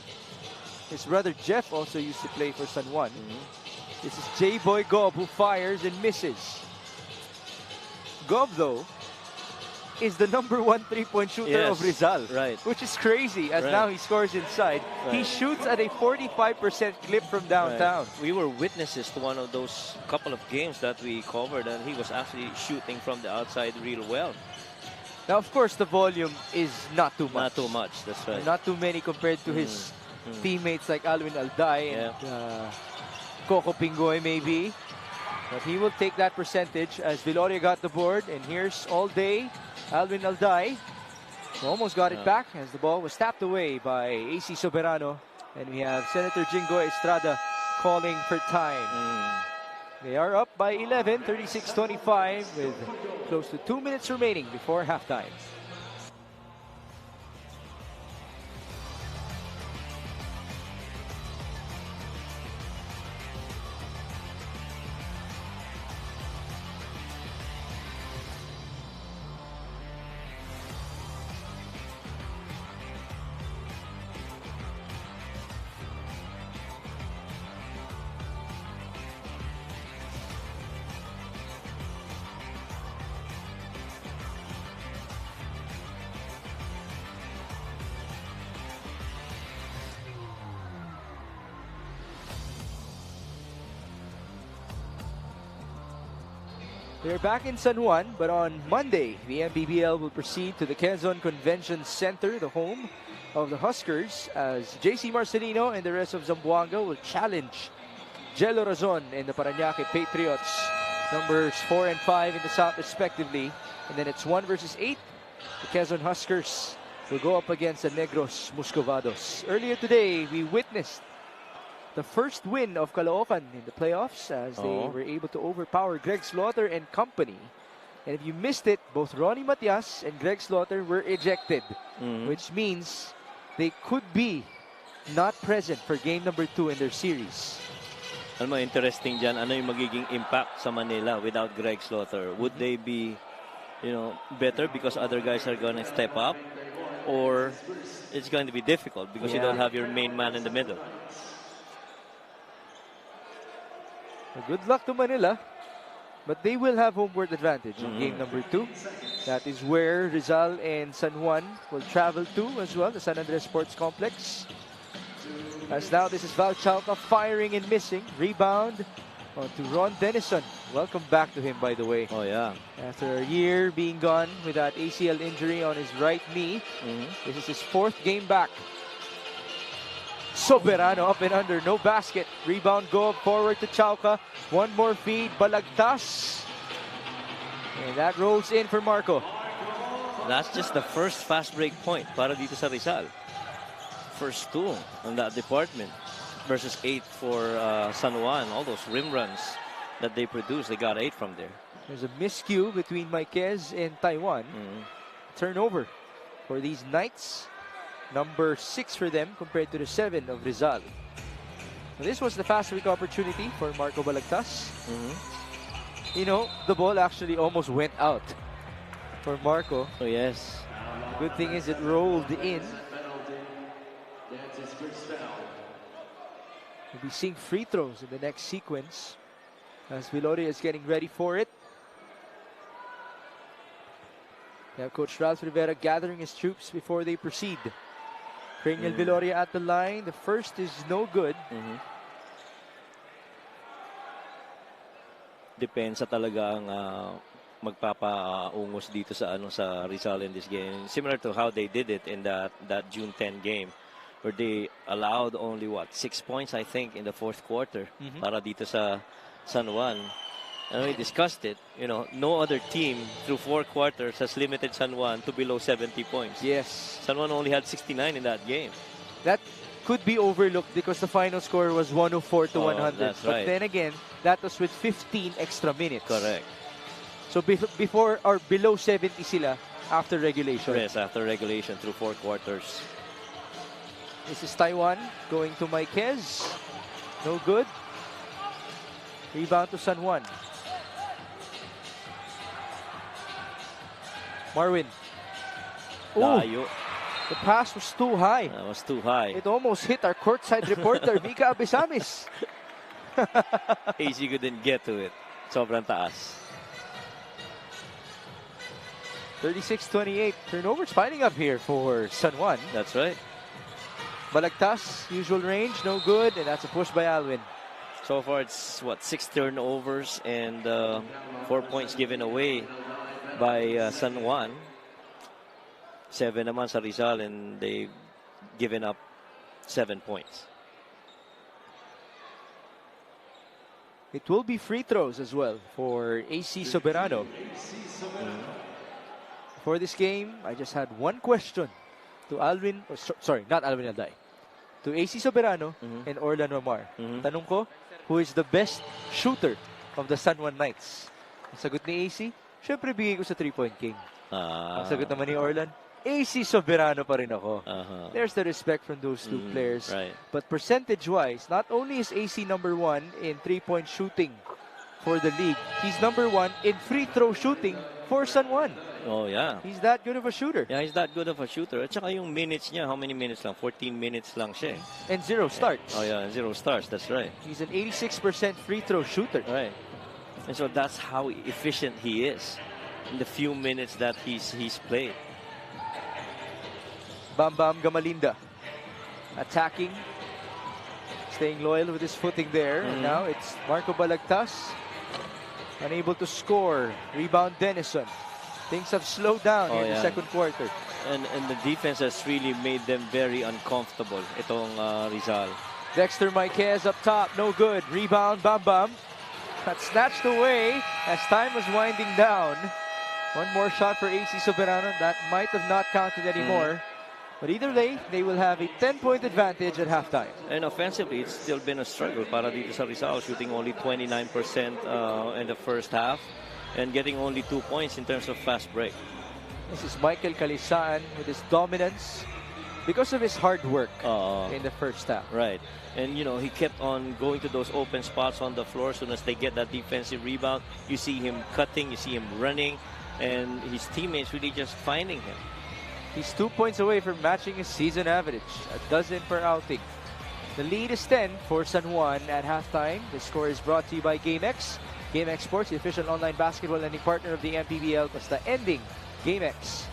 His brother Jeff also used to play for San Juan. This is J-Boy Gob who fires and misses. Gob, though, is the #1 3-point shooter of Rizal. Right. Which is crazy, as now he scores inside. He shoots at a 45% clip from downtown. We were witnesses to one of those couple of games that we covered, and he was actually shooting from the outside real well. Now, of course, the volume is not too much. Not too much, that's right. Not too many compared to his teammates like Alwin Alday and Coco Pingoy, maybe. But he will take that percentage as Viloria got the board, and here's all day Alvin Alday, who almost got it back as the ball was tapped away by AC Soberano. And we have Senator Jingo Estrada calling for time. They are up by 11, 36-25, with close to 2 minutes remaining before halftime. They're back in San Juan, but on Monday, the MPBL will proceed to the Quezon Convention Center, the home of the Huskers, as JC Marcelino and the rest of Zamboanga will challenge Jello Razon and the Parañaque Patriots, numbers 4 and 5 in the South respectively. And then it's 1 versus 8. The Quezon Huskers will go up against the Negros Muscovados. Earlier today, we witnessed the first win of Caloocan in the playoffs as they were able to overpower Greg Slaughter and company. And if you missed it, both Ronnie Matias and Greg Slaughter were ejected, which means they could be not present for game number 2 in their series. Ano mo, interesting dyan, ano yung magiging impact sa Manila without Greg Slaughter? Would they be, better because other guys are going to step up? Or it's going to be difficult because you don't have your main man in the middle? Good luck to Manila. But they will have home court advantage in game number 2. That is where Rizal and San Juan will travel to as well, the San Andres Sports Complex. As now this is Val Chalca firing and missing. Rebound to Ron Denison. Welcome back to him, by the way. Oh, yeah. After a year being gone with that ACL injury on his right knee, this is his 4th game back. Soberano up and under, no basket. Rebound go up forward to Chalca. One more feed, Balagtas. And that rolls in for Marco. That's just the first fast break point para dito sa Rizal. First 2 on that department versus 8 for San Juan. All those rim runs that they produced, they got 8 from there. There's a miscue between Marquez and Taiwan. Turnover for these Knights. Number 6 for them compared to the 7 of Rizal. Now, this was the fast break opportunity for Marco Balagtas. You know, the ball actually almost went out for Marco. Oh, yes. The good thing is it rolled in. We'll be seeing free throws in the next sequence as Viloria is getting ready for it. We have Coach Ralph Rivera gathering his troops before they proceed. Craniel Viloria at the line. The first is no good. Depensa talaga ang magpapaungos dito sa sa Rizal in this game. Similar to how they did it in that June 10 game, where they allowed only 6 points, I think, in the 4th quarter para dito sa San Juan. And we discussed it. You know, no other team through 4 quarters has limited San Juan to below 70 points. Yes. San Juan only had 69 in that game. That could be overlooked because the final score was 104 to 100. That's but right. then again, that was with 15 extra minutes. Correct. So before or below 70 sila after regulation. Yes, after regulation through 4 quarters. This is Taiwan going to Marquez. No good. Rebound to San Juan. Marwin. Layo. The pass was too high. That was too high. It almost hit our courtside reporter, Mika Abisamis. AC couldn't get to it. Sobrang taas. 36-28. Turnovers piling up here for San Juan. That's right. Balagtas, usual range, no good. And that's a push by Alwin. So far, it's 6 turnovers and 4 points given away by San Juan. 7 naman sa Rizal, and they've given up 7 points. It will be free throws as well for AC Soberano. For this game, I just had one question to Alvin, sorry, not Alvin Alday, to AC Soberano and Orlan Romar. Tanong ko, who is the best shooter of the San Juan Knights? Ang sagot ni AC, syempre bigay ko sa 3-point king. Ang sagot naman ni Orlan, AC Soberano pa rin ako. There's the respect from those two players. Right. But percentage-wise, not only is AC number 1 in 3-point shooting for the league, he's number 1 in free throw shooting for San Juan. Oh, yeah. He's that good of a shooter. Yeah, he's that good of a shooter. At saka yung minutes niya, how many minutes lang? 14 minutes lang siya. And 0 starts. Oh, yeah, 0 starts. That's right. He's an 86% free throw shooter. Right. And so that's how efficient he is in the few minutes that he's played. Bam Bam Gamalinda attacking, staying loyal with his footing there. And now it's Marco Balagtas, unable to score. Rebound Denison. Things have slowed down in the second quarter. And the defense has really made them very uncomfortable, itong Rizal. Dexter Marquez up top, no good. Rebound Bam Bam. Got snatched away as time was winding down. One more shot for AC Soberano. That might have not counted anymore. But either way, they will have a 10-point advantage at halftime. And offensively, it's still been a struggle para dito sa Rizal, shooting only 29% in the first half and getting only 2 points in terms of fast break. This is Michael Calisaan with his dominance because of his hard work in the first half. Right. And, you know, he kept on going to those open spots on the floor. As soon as they get that defensive rebound, you see him cutting, you see him running, and his teammates really just finding him. He's 2 points away from matching his season average, a dozen per outing. The lead is 10 for San Juan at halftime. The score is brought to you by GameX. GameX Sports, the official online basketball lending partner of the MPBL. Basta ending GameX.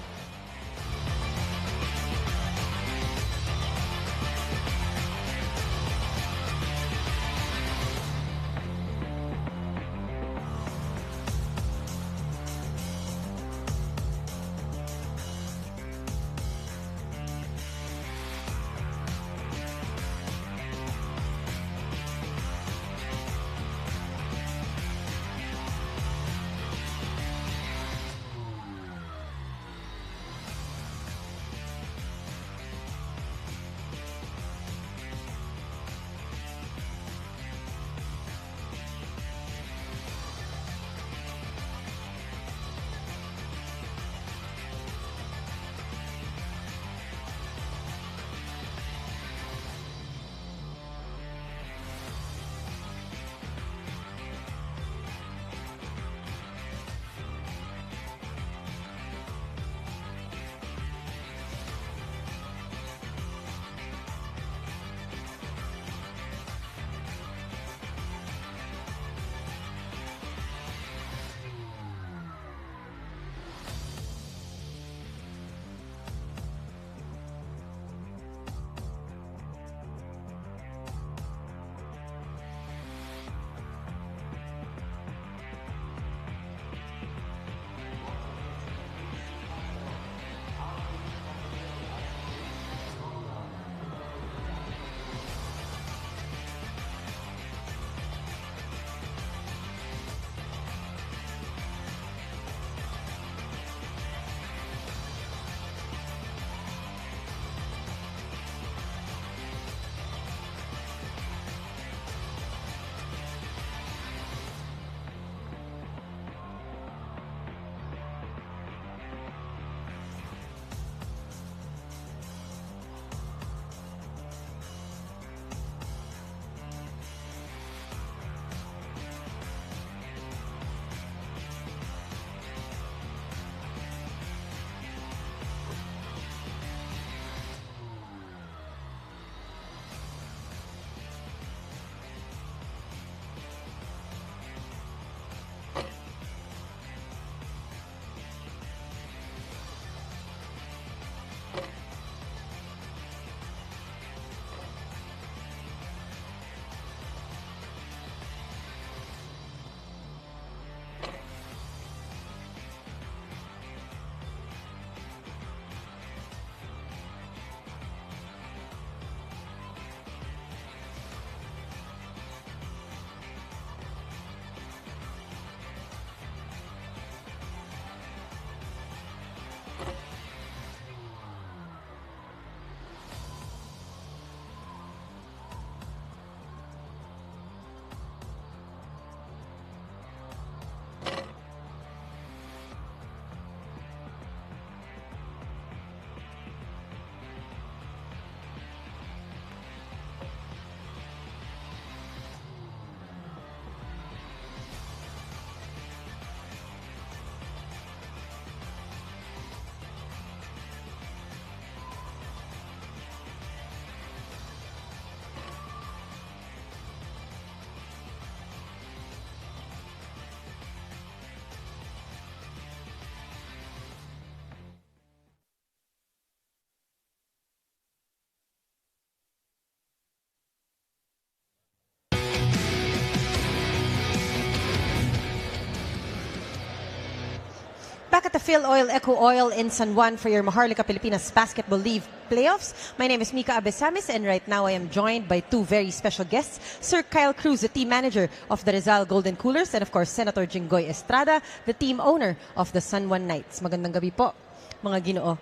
Back at the Phil Oil Eco Oil in San Juan for your Maharlika Pilipinas Basketball League playoffs. My name is Mika Abesamis, and right now I am joined by two very special guests. Sir Kyle Cruz, the team manager of the Rizal Golden Coolers, and of course Senator Jinggoy Estrada, the team owner of the San Juan Knights. Magandang gabi po, mga Ginoo.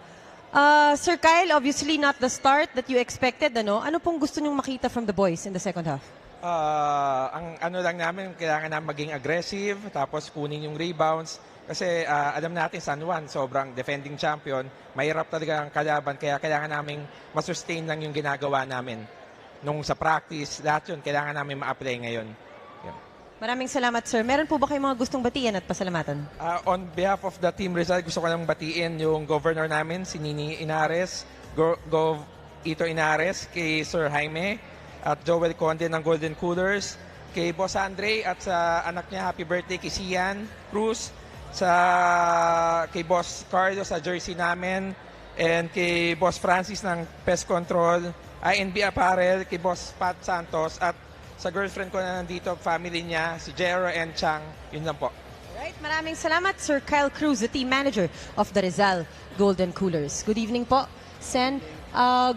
Sir Kyle, obviously not the start that you expected, ano? Ano pong gusto nyong makita from the boys in the second half? Ang ano lang namin, kailangan namin maging aggressive, tapos kunin yung rebounds. Kasi alam natin, San Juan, sobrang defending champion. Mahirap talaga ang kalaban, kaya kailangan namin masustain lang yung ginagawa namin. Nung sa practice, lahat yun, kailangan namin ma-apply ngayon. Yeah. Maraming salamat, sir. Meron po ba kayong mga gustong batian at pasalamatan? On behalf of the Team Rizal, gusto ko lang batiin yung governor namin, si Nini Inares, Gov. Ito Inares, kay Sir Jaime, at Joel Conde ng Golden Coolers, kay Boss Andre at sa anak niya, happy birthday kay Sian Cruz, kay Boss Carlo sa jersey namin, and kay Boss Francis ng Pest Control, INB Apparel, kay Boss Pat Santos, at sa girlfriend ko na nandito, family niya, si Jero and Chang. Yun lang po. Right, maraming salamat, Sir Kyle Cruz, the team manager of the Rizal Golden Coolers. Good evening po, Sen.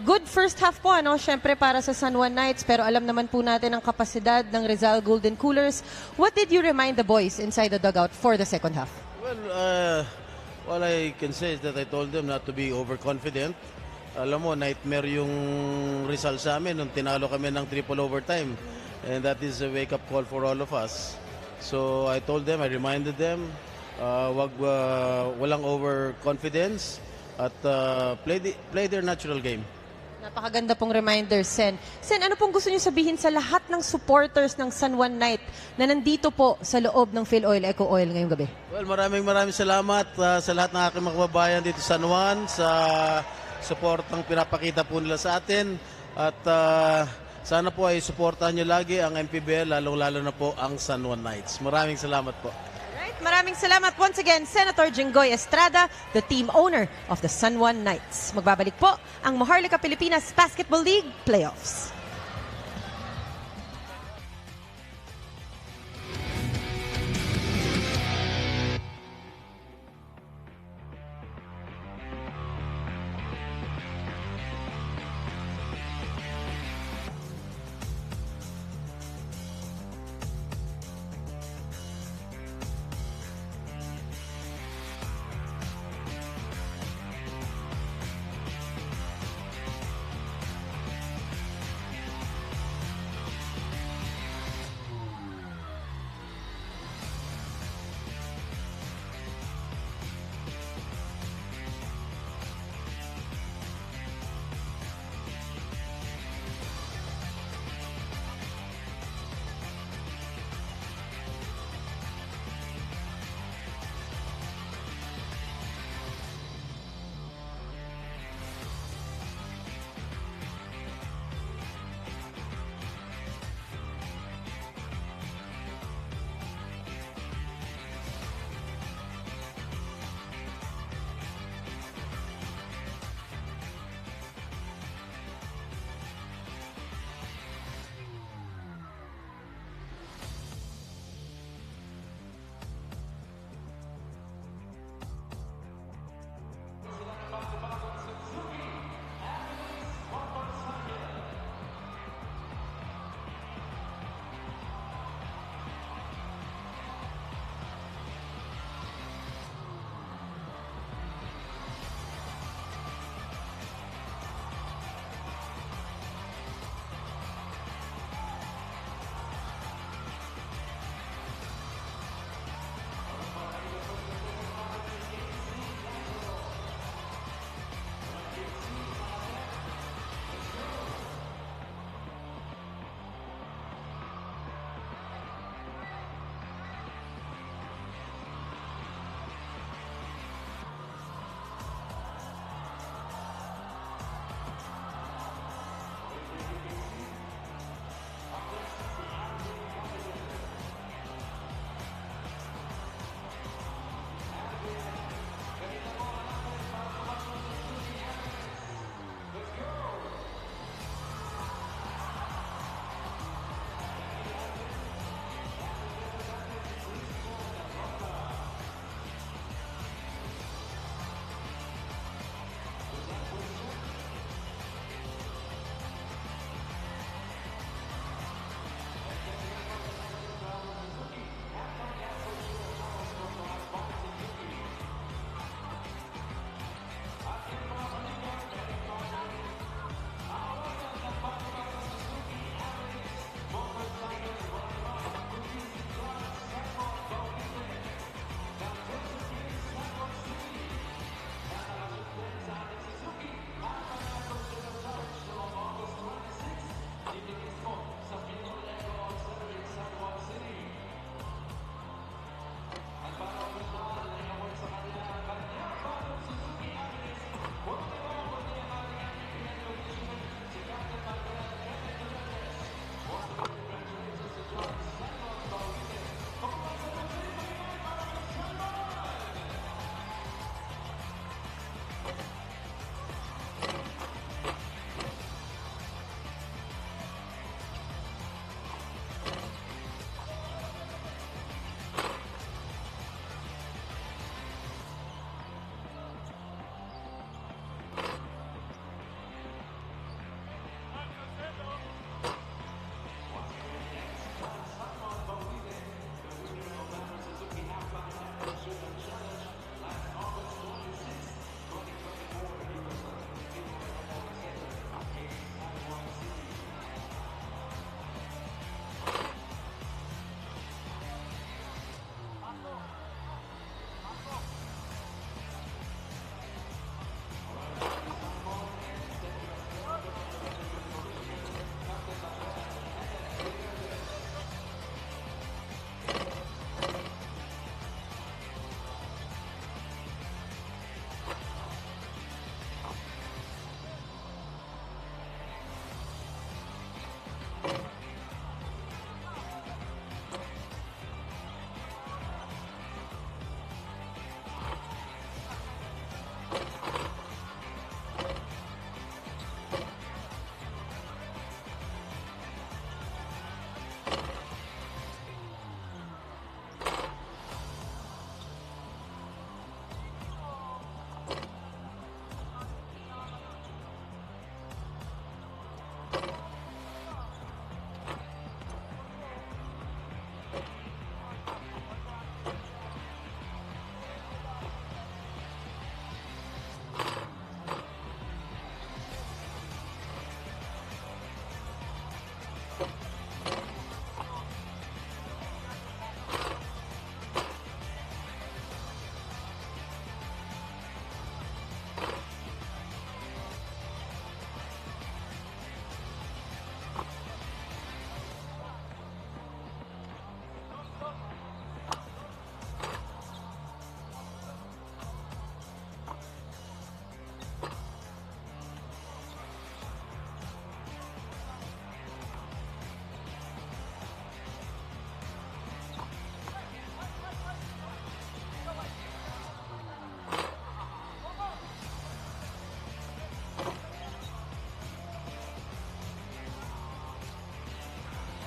Good first half po, ano? Siyempre para sa San Juan Knights, pero alam naman po natin ang kapasidad ng Rizal Golden Coolers. What did you remind the boys inside the dugout for the second half? Well, all I can say is that I told them not to be overconfident. Alam mo, nightmare yung result sa amin nung tinalo kami ng triple overtime. And that is a wake-up call for all of us. So I told them, I reminded them, walang overconfidence at play their natural game. Napakaganda pong reminder, Sen. Sen, ano pong gusto niyo sabihin sa lahat ng supporters ng San Juan Knight na nandito po sa loob ng Phil Oil, Eco Oil ngayong gabi? Well, maraming salamat sa lahat ng aking mga kababayan dito sa San Juan, sa suportang pinapakita po nila sa atin. At sana po ay suportahan nyo lagi ang MPBL, lalong-lalo na po ang San Juan Knights. Maraming salamat po. Alright, maraming salamat once again, Senator Jinggoy Estrada, the team owner of the San Juan Knights. Magbabalik po ang Maharlika Pilipinas Basketball League Playoffs.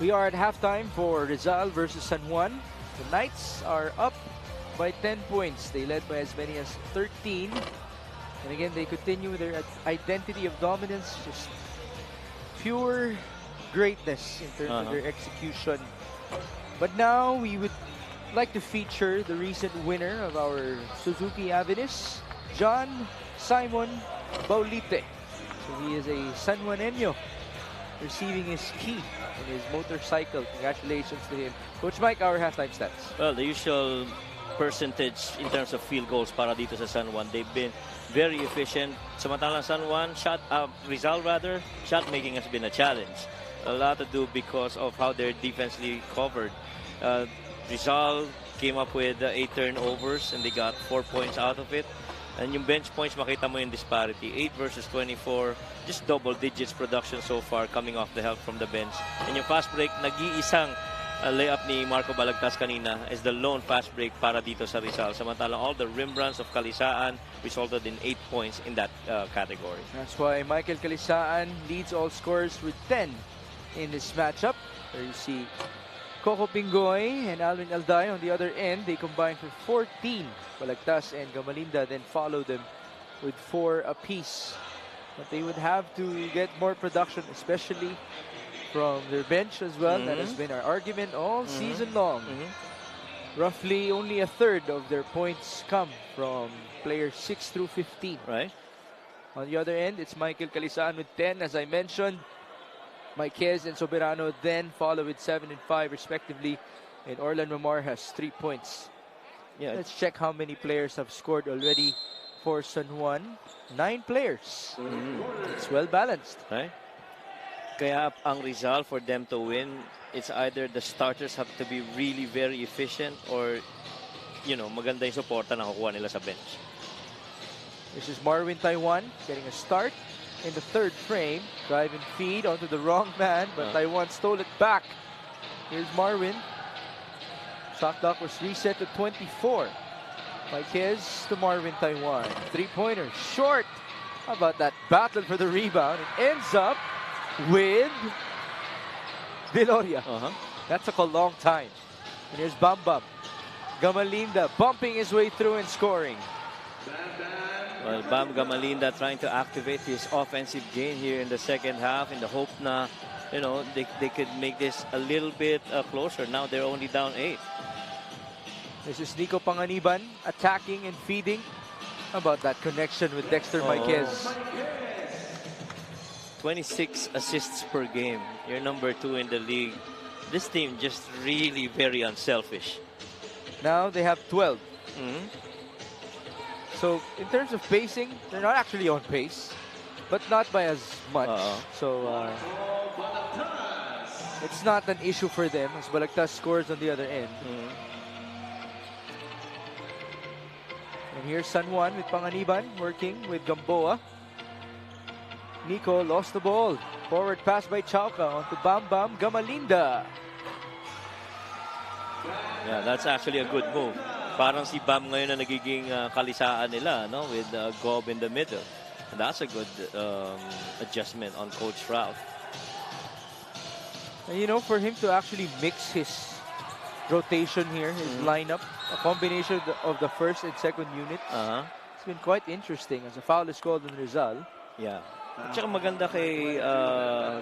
We are at halftime for Rizal versus San Juan. The Knights are up by 10 points. They led by as many as 13. And again, they continue their identity of dominance. Just pure greatness in terms of their execution. But now we would like to feature the recent winner of our Suzuki Avenis, John Simon Baulite. So he is a San Juanenyo receiving his key in his motorcycle. Congratulations to him. Coach Mike, our halftime stats. Well, the usual percentage in terms of field goals para dito sa San Juan. They've been very efficient. Samantalang San Juan, Rizal rather, shot making has been a challenge. A lot to do because of how they're defensively covered. Rizal came up with 8 turnovers and they got 4 points out of it. And yung bench points, makita mo yung disparity. 8 versus 24. Just double digits production so far coming off the help from the bench. And yung fast break, nag-iisang layup ni Marco Balagtas kanina is the lone fast break para dito sa Rizal. Samantalang all the rim runs of Kalisaan resulted in 8 points in that category. That's why Michael Kalisaan leads all scorers with 10 in this matchup. There you see Coco Pingoy and Alvin Alday on the other end. They combine for 14. Balagtas and Gamalinda then follow them with 4 apiece. But they would have to get more production, especially from their bench as well. That has been our argument all season long. Roughly only a third of their points come from players 6 through 15. Right. On the other end, it's Michael Kalisaan with 10, as I mentioned. Marquez and Soberano then follow with 7 and 5 respectively. And Orlan Mamar has 3 points. Yeah. Let's check how many players have scored already for San Juan. 9 players. It's well balanced. Right. Kaya ang Rizal, for them to win, it's either the starters have to be really very efficient or, you know, maganda yung suporta na kukuha nila sa bench. This is Marvin Taiwan getting a start in the third frame. Drive and feed onto the wrong man, but Taiwan stole it back. Here's Marvin. Shot clock was reset to 24. Marquez to Marvin Taiwan. 3-pointer short. How about that battle for the rebound? It ends up with Viloria. That took a long time. And here's Bam Bam. Gamalinda bumping his way through and scoring. Well, Bam Gamalinda trying to activate his offensive game here in the second half in the hope na, you know, they could make this a little bit closer. Now they're only down 8. This is Nico Panganiban attacking and feeding. How about that connection with Dexter Marquez? 26 assists per game. You're number 2 in the league. This team just really very unselfish. Now they have 12. So in terms of pacing, they're not actually on pace, but not by as much. So it's not an issue for them as Balagtas scores on the other end. And here's San Juan with Panganiban working with Gamboa. Nico lost the ball. Forward pass by Chauca onto Bam Bam Gamalinda. Yeah, that's actually a good move. Parang si Bam ngayon na nagiging kalisaan nila, no, with Gob in the middle. And that's a good adjustment on Coach Ralph. And you know, for him to actually mix his rotation here, his lineup, a combination of the first and second units, it's been quite interesting as a foul is called on Rizal. Yeah. At saka maganda kay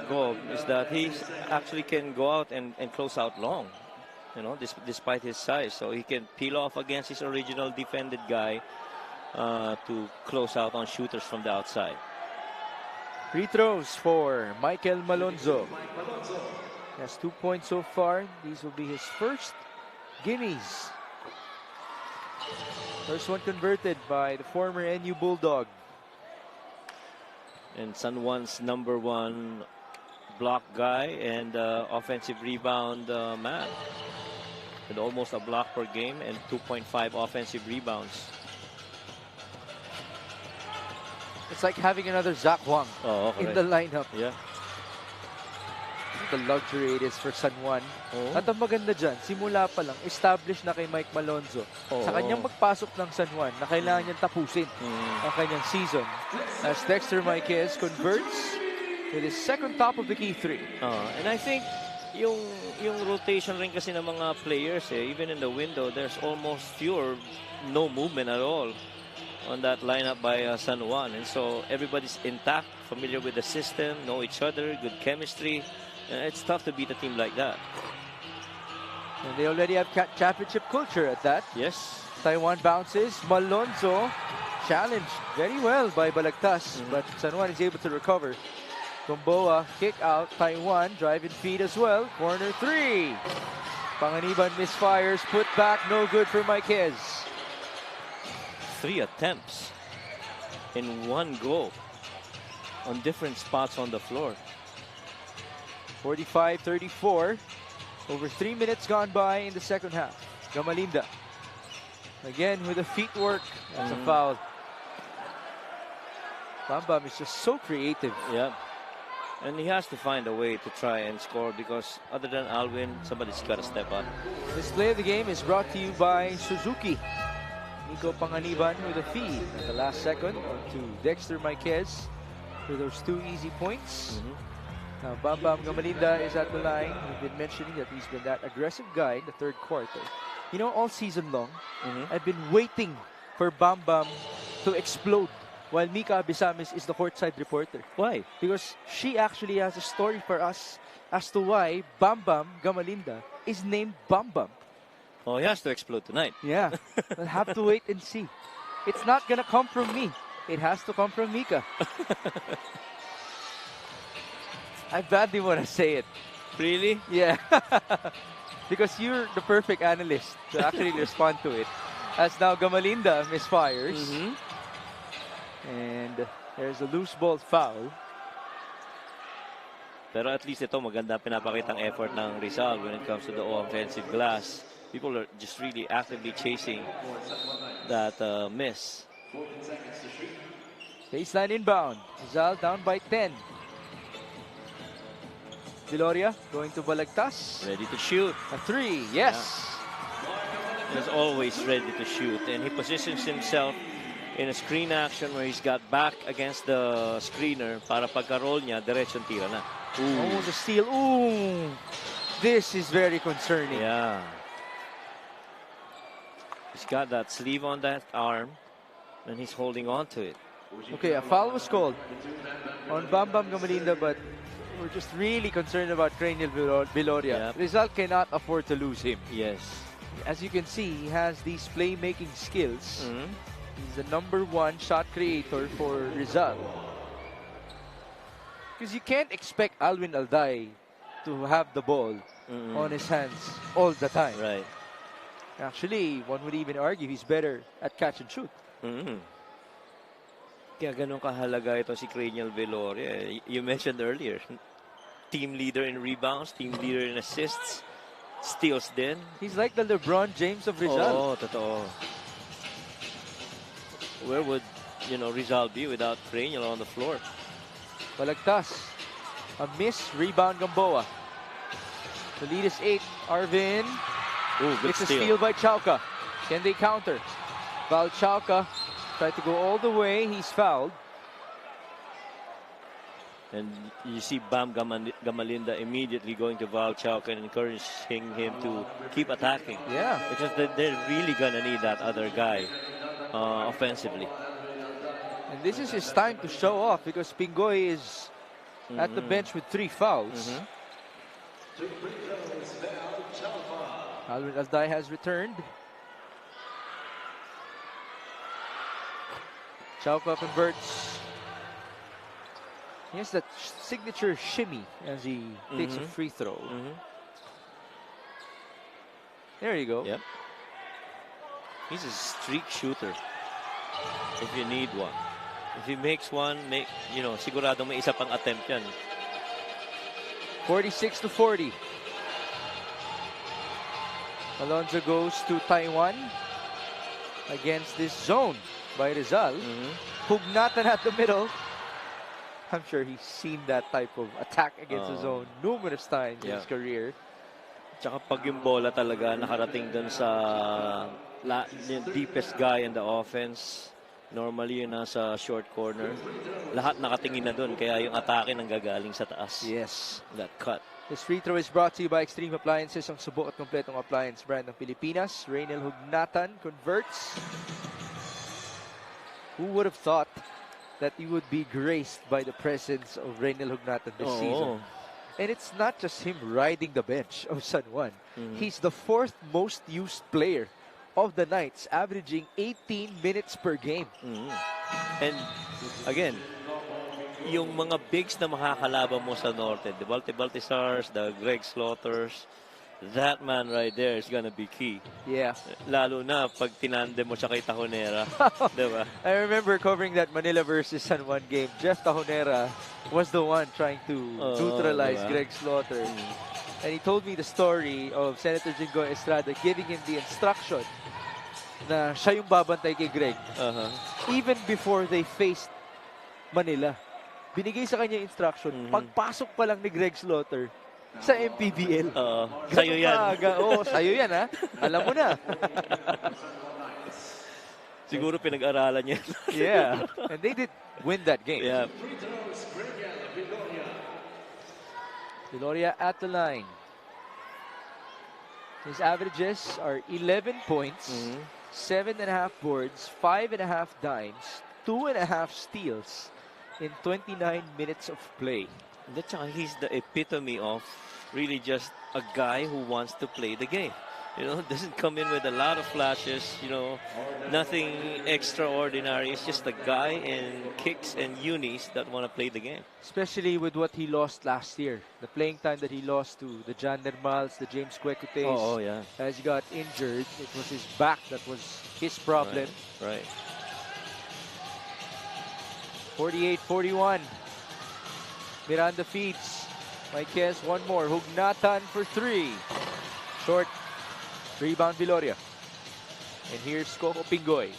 Gob is that he actually can go out and close out long. You know, despite his size. So he can peel off against his original defended guy to close out on shooters from the outside. Free throws for Michael Malonzo. He has 2 points so far. These will be his first gimmies. First one converted by the former NU Bulldog. And San Juan's number 1 block guy and offensive rebound man. With almost a block per game and 2.5 offensive rebounds. It's like having another Zach Huang in the lineup. Yeah. The luxury it is for San Juan. At ang maganda dyan, simula pa lang, established na kay Mike Malonzo. Sa kanyang magpasok ng San Juan, na kailangan niyang tapusin ang kanyang season. As Dexter Marquez converts with his second top of the key 3. And I think yung rotation rin kasi ng mga players, even in the window, there's almost no movement at all on that lineup by San Juan. And so everybody's intact, familiar with the system, know each other, good chemistry. It's tough to beat a team like that. And they already have championship culture at that. Yes. Taiwan bounces. Malonzo challenged very well by Balagtas, but San Juan is able to recover. Gomboa kick out. Taiwan drive and feed as well. Corner 3. Panganiban misfires. Put back. No good for Marquez. 3 attempts in one go on different spots on the floor. 45-34. Over 3 minutes gone by in the second half. Gamalinda. Again with the feet work. That's a foul. Bambam is just so creative. Yeah. And he has to find a way to try and score because other than Alwin, somebody's got to step up. This play of the game is brought to you by Suzuki. Nico Panganiban with a feed at the last second to Dexter Marquez for those 2 easy points. Now Bambam Gamalinda is at the line. We've been mentioning that he's been that aggressive guy in the third quarter. You know, all season long, I've been waiting for Bambam to explode while Mika Abisamis is the courtside reporter. Why? Because she actually has a story for us as to why Bambam Gamalinda is named Bambam. Oh, he has to explode tonight. Yeah, we'll have to wait and see. It's not gonna come from me. It has to come from Mika. I badly want to say it. Really? Yeah. Because you're the perfect analyst to actually respond to it. As now Gamalinda misfires. And there's a loose ball foul. Pero at least ito maganda pinapakitang effort ng Rizal when it comes to the offensive glass. People are just really actively chasing that miss. Baseline inbound. Rizal down by 10. Viloria going to Balagtas. Ready to shoot. A 3. Yes. Yeah. He's always ready to shoot. And he positions himself in a screen action where he's got back against the screener para pagka-roll niya, diretsong tira na. Oh, the steal. Ooh. This is very concerning. Yeah. He's got that sleeve on that arm and he's holding on to it. Okay, a foul was called on Bambam Gamalinda, but we're just really concerned about Cranial Viloria. Yep. Rizal cannot afford to lose him. Yes. As you can see, he has these playmaking skills. He's the #1 shot creator for Rizal. Because you can't expect Alwin Alday to have the ball on his hands all the time. Right. Actually, one would even argue he's better at catch and shoot. Kaya ganun kahalaga ito si Cranial Viloria. You mentioned earlier, team leader in rebounds, team leader in assists, steals din. He's like the LeBron James of Rizal. Oo, totoo. Where would, Rizal be without Cranial on the floor? Balagtas. A miss. Rebound Gamboa. The lead is 8. Arvin. Ooh, good it's a steal by Chauca. Can they counter? Val Chauca tried to go all the way. He's fouled. And you see Bam Gamalinda immediately going to Val Chauca and encouraging him to keep attacking. Yeah. Because they're really going to need that other guy offensively. And this is his time to show off because Pingoy is at the bench with 3 fouls. Alwin Alday has returned. Chauca converts. He has that signature shimmy as he takes a free throw. There you go. Yep. He's a streak shooter. If you need one. If he makes one, sigurado may isa pang attempt yan. 46-40. Alonzo goes to Taiwan against this zone by Rizal. Hugnatan at the middle. I'm sure he's seen that type of attack against the zone numerous times in his career. Tsaka pag yung bola talaga nakarating dun sa deepest guy in the offense, normally yun nasa short corner. Lahat nakatingin na dun, kaya yung atake nanggagaling sa taas. Yes. That cut. This free throw is brought to you by Extreme Appliances, ang subok at kompletong appliance brand ng Pilipinas. Reynel Hugnatan converts. Who would have thought that he would be graced by the presence of Reynel Hugnatan this season? And it's not just him riding the bench of San Juan. He's the 4th most used player of the Knights, averaging 18 minutes per game. And again, yung mga bigs na makakalaban mo sa Norte, the Baltazars, the Greg Slaughters, that man right there is gonna be key. Yeah. Lalo na pag tinandem mo siya kay Tahonera. Diba? I remember covering that Manila versus San Juan game. Jeff Tahonera was the one trying to neutralize Greg Slaughter. And he told me the story of Senator Jingo Estrada giving him the instruction na siya yung babantay kay Greg. Even before they faced Manila. Binigay sa kanya instruction, pagpasok pa lang ni Greg Slaughter sa MPBL. Sa'yo yan. Sa'yo yan, ha? Alam mo na. Siguro pinag-aralan niya. Yeah. And they did win that game. Yeah. Viloria at the line. His averages are 11 points, 7.5 boards, 5.5 dimes, 2.5 steals in 29 minutes of play. That's why he's the epitome of really just a guy who wants to play the game. You know, doesn't come in with a lot of flashes, you know, nothing extraordinary. It's just a guy in kicks and unis that want to play the game. Especially with what he lost last year. The playing time that he lost to the Jan Nermals, the James Cuecutes. Yeah. As he got injured, it was his back that was his problem. Right. 48-41. Miranda feeds. Marquez, one more. Hugnatan for 3. Short. Rebound Viloria. And here's Coco Pingoy.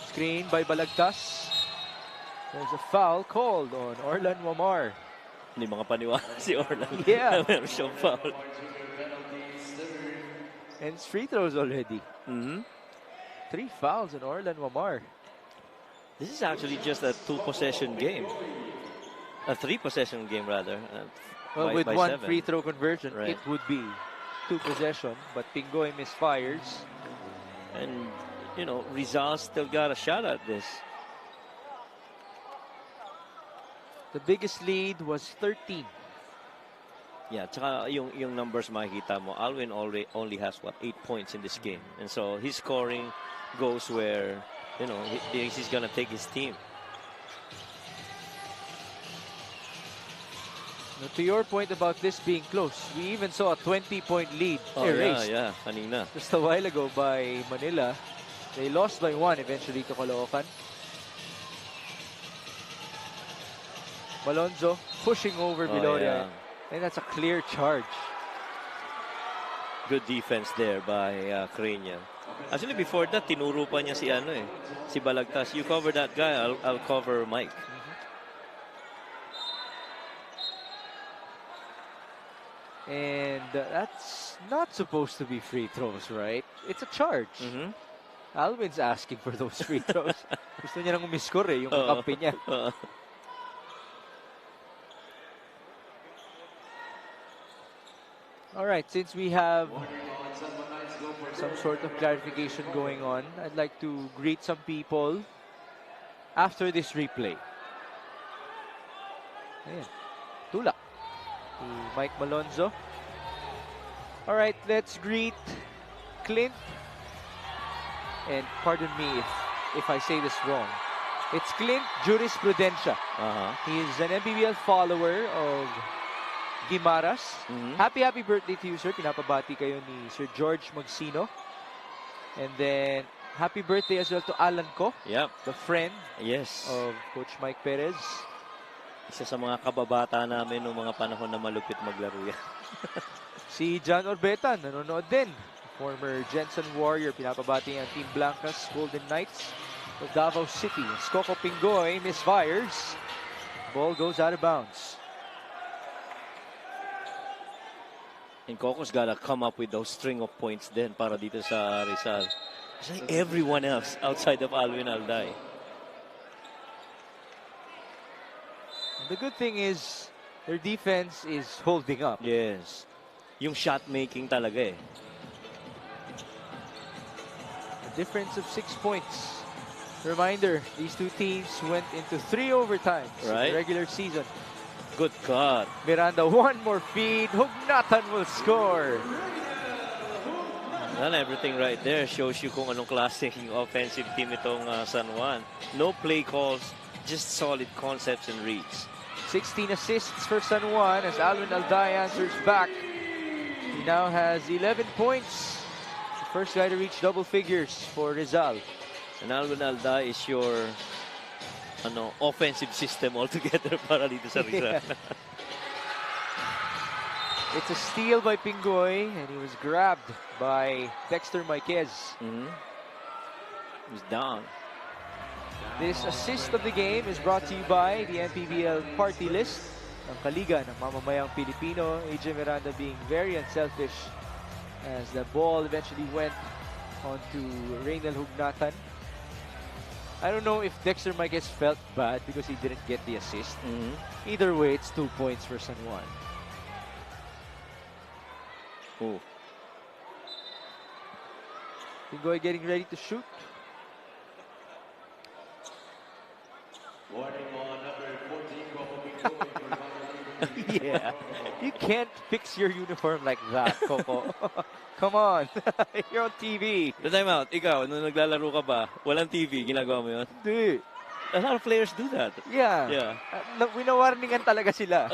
Screen by Balagtas. There's a foul called on Orlan Wamar. Hindi mga paniwala si Orlan. Yeah. Meron siyang foul. And it's free throws already. 3 fouls on Orlan Wamar. This is actually just a 2-possession game. A 3-possession game, rather. Well, with one 7. free throw conversion, Right. it would be 2 possession. But Pingoy misfires. And, you know, Rizal still got a shot at this. The biggest lead was 13. Yeah, tsaka yung numbers makikita mo, Alwin only has, 8 points in this game. And so his scoring goes where, you know, he's going to take his team. Now, to your point about this being close, we even saw a 20-point lead erased. Yeah, kanina. Just a while ago by Manila. They lost by 1 eventually to Caloocan. Malonzo pushing over Viloria. And that's a clear charge. Good defense there by Crania. Actually, before that, tinuro pa niya si Balagtas. You cover that guy, I'll cover Mike. And that's not supposed to be free throws, right? It's a charge. Alwin's asking for those free throws. Gusto niya nang umiscore yung kampi niya. All right, since we have some sort of clarification going on, I'd like to greet some people after this replay. Ayan. Tulak to Mike Malonzo. All right, let's greet Clint. And pardon me if I say this wrong. It's Clint Jurisprudencia. He is an MPBL follower of Guimaras. Happy birthday to you, sir. Pinapabati kayo ni Sir George Magsino. And then, happy birthday as well to Alan Ko. Yep. The friend of Coach Mike Perez. Isa sa mga kababata namin noong mga panahon na malupit maglaro yan. Si John Orbetan, nanonood din. Former Jensen Warrior, pinapabati ang Team Blancas Golden Knights of Davao City. Coco Pingoy misfires. Ball goes out of bounds. And Coco's got to come up with those string of points then para dito sa Rizal. It's like everyone else outside of Alwin Alday. The good thing is, their defense is holding up. Yes. Yung shot making talaga eh. A difference of 6 points. Reminder, these two teams went into 3 overtimes in Right. the regular season. Good God. Miranda, one more feed. Hugnatan will score. Done everything right there. Shows you kung anong klaseng offensive team itong San Juan. No play calls, just solid concepts and reads. 16 assists for San Juan as Alvin Alday answers back. He now has 11 points. The first guy to reach double figures for Rizal. And Alvin Alday is your offensive system altogether para dito sa Rizal. It's a steal by Pingoy, and he was grabbed by Dexter Marquez. He's down. This assist of the game is brought to you by the MPBL party list ng Kaliga ng Mamamayang Pilipino. AJ Miranda being very unselfish as the ball eventually went onto Reynel Hugnatan. I don't know if Dexter Marquez felt bad because he didn't get the assist. Either way, it's 2 points for San Juan. Oh. Pingoy getting ready to shoot. Yeah, you can't fix your uniform like that, Coco. Come on, you're on TV. The timeout, ikaw, nung naglalaro ka ba, walang TV, ginagawa mo yun? Hindi. A lot of players do that. Yeah. Winawarningan talaga sila.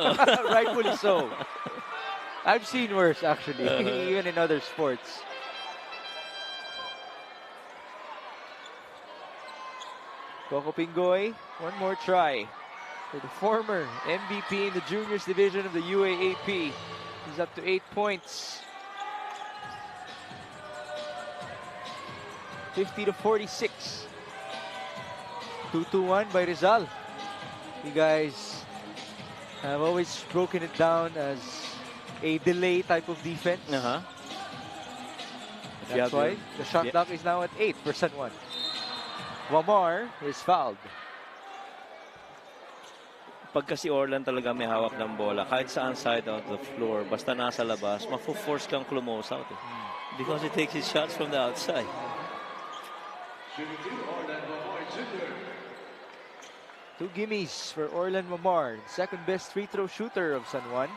Rightfully so. I've seen worse, actually, even in other sports. Coco Pingoy, one more try for the former MVP in the juniors division of the UAAP. He's up to 8 points. 50-46. 2-1 by Rizal. You guys have always broken it down as a delay type of defense. That's why the shot clock is now at 8 for San Juan. Wamar is fouled. Pagka si Orlan talaga may hawak ng bola, kahit saan side of the floor, basta nasa labas, mafo-force kang close out. Because he takes his shots from the outside. Two gimmies for Orlan Wamar, second best free throw shooter of San Juan.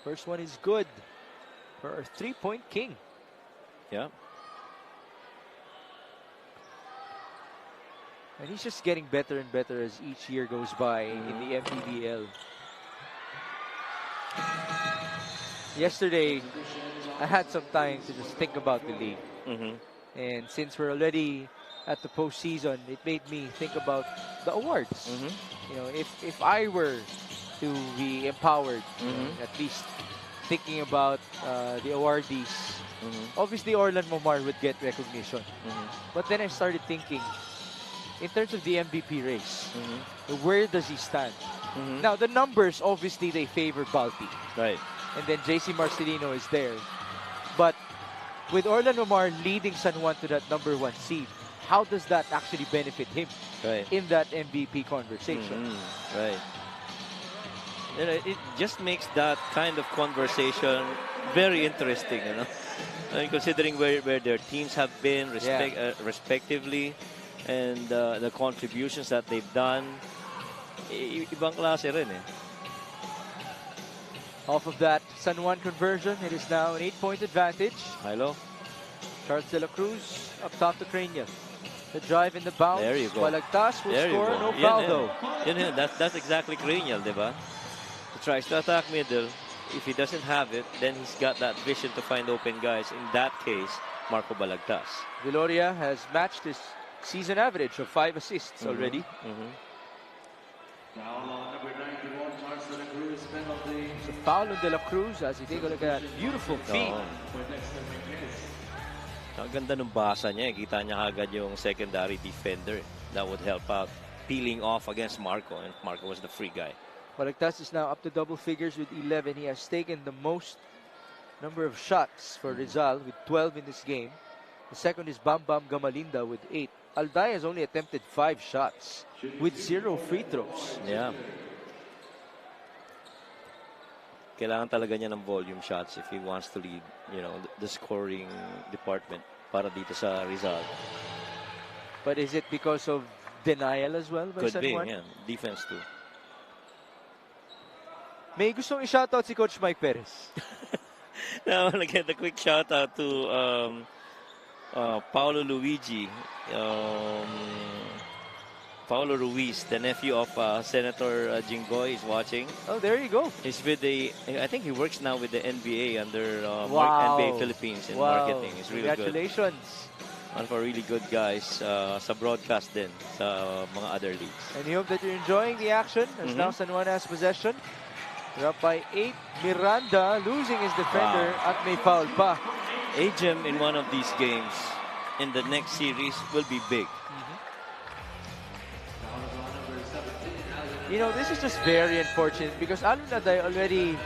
First one is good for our 3-point king. Yeah. And he's just getting better and better as each year goes by in the MPBL. Yesterday, I had some time to just think about the league. And since we're already at the postseason, it made me think about the awards. You know, if I were to be empowered, at least thinking about the awardees, obviously Orlan Wamar would get recognition. But then I started thinking, in terms of the MVP race, where does he stand? Now, the numbers, obviously, they favor Balti. Right. And then JC Marcelino is there. But with Orlan Wamar leading San Juan to that #1 seed, how does that actually benefit him in that MVP conversation? Right. You know, it just makes that kind of conversation very interesting, you know. Considering where their teams have been respectively, and the contributions that they've done, ibang klase rin eh. Off of that San Juan conversion, it is now an 8-point advantage. Hello. Charles De La Cruz up top to Craniel. The drive in the bounce. There you go. Balagtas will There you score. go. No foul though. That's exactly Craniel, diba? He tries to attack middle. If he doesn't have it, then he's got that vision to find open guys. In that case, Marco Balagtas. Viloria has matched his season average of 5 assists already. It's a foul on De La Cruz as he take a look at that beautiful feed. Ang ganda ng basa niya. Kita niya agad yung secondary defender. That would help out peeling off against Marco. And Marco was the free guy. Balagtas is now up to double figures with 11. He has taken the most number of shots for Rizal with 12 in this game. The second is Bam Bam Gamalinda with 8. Alday has only attempted 5 shots with 0 free throws. Yeah. Kailangan talaga niya ng volume shots if he wants to lead, the scoring department para dito sa Rizal. But is it because of denial as well by Could be, San Juan? yeah. Defense too. May gustong i-shoutout si Coach Mike Perez. Now, I want to get a quick shout out to Paolo Luigi, Paolo Ruiz, the nephew of Senator Jinggoy, is watching. Oh, there you go. He's with I think he works now with the NBA under Wow. NBA Philippines in Wow. marketing. He's really good. Congratulations. One of our really good guys sa broadcast din sa mga other leagues. And we hope that you're enjoying the action as now San Juan has possession. They're up by 8. Miranda losing his defender at may foul pa. A-Gem in one of these games in the next series will be big. You know, this is just very unfortunate because Alunaday already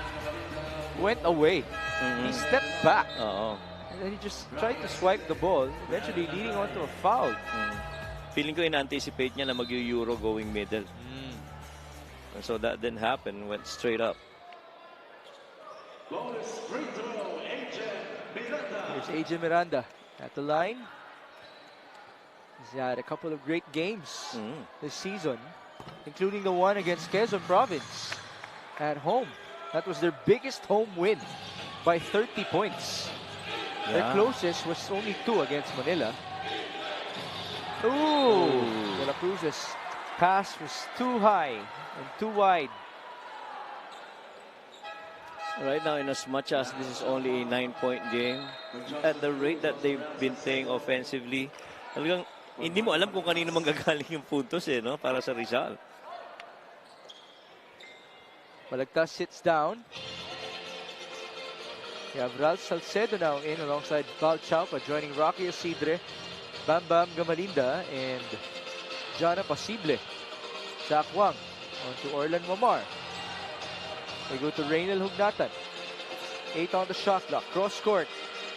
went away. He stepped back. And then he just tried to swipe the ball, eventually leading on to a foul. Feeling ko in-anticipate niya na mag-Euro going middle. And so that didn't happen, went straight up. Here's AJ Miranda at the line. He's had a couple of great games this season, including the one against Quezon Province at home. That was their biggest home win by 30 points. Their closest was only 2 against Manila. Ooh! De La Cruz's pass was too high and too wide. Right now, in as much as this is only a 9-point game, at the rate that they've been playing offensively, talagang hindi mo alam kung kanino manggagaling yung puntos no? Para sa Rizal. Balagtas sits down. You have Ralph Salcedo now in alongside Val Chaupa, joining Rocky Isidre, Bam Bam Gamalinda, and Jana Pasible. Zach Wang on to Orlan Mamar. They go to Reynel Hugnatan. 8 on the shot clock. Cross court.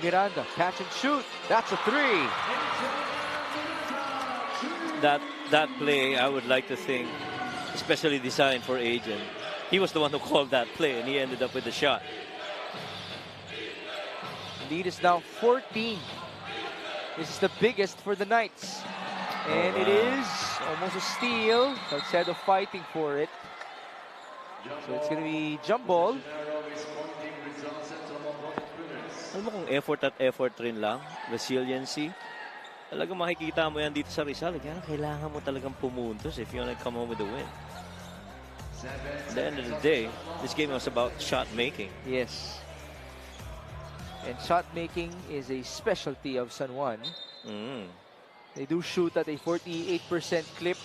Miranda, catch and shoot. That's a 3. That play, I would like to think, especially designed for Agent. He was the one who called that play, and he ended up with the shot. Lead is now 14. This is the biggest for the Knights. And it is almost a steal. Salcedo fighting for it. So it's going to be jump ball. Alam mo kung effort at effort rin lang, resiliency, talagang makikita mo yan dito sa Rizal. Kailangan mo talagang pumuntos if you want to come home with a win. At the end of the day, this game was about shot making. Yes. And shot making is a specialty of San Juan. They do shoot at a 48% clip.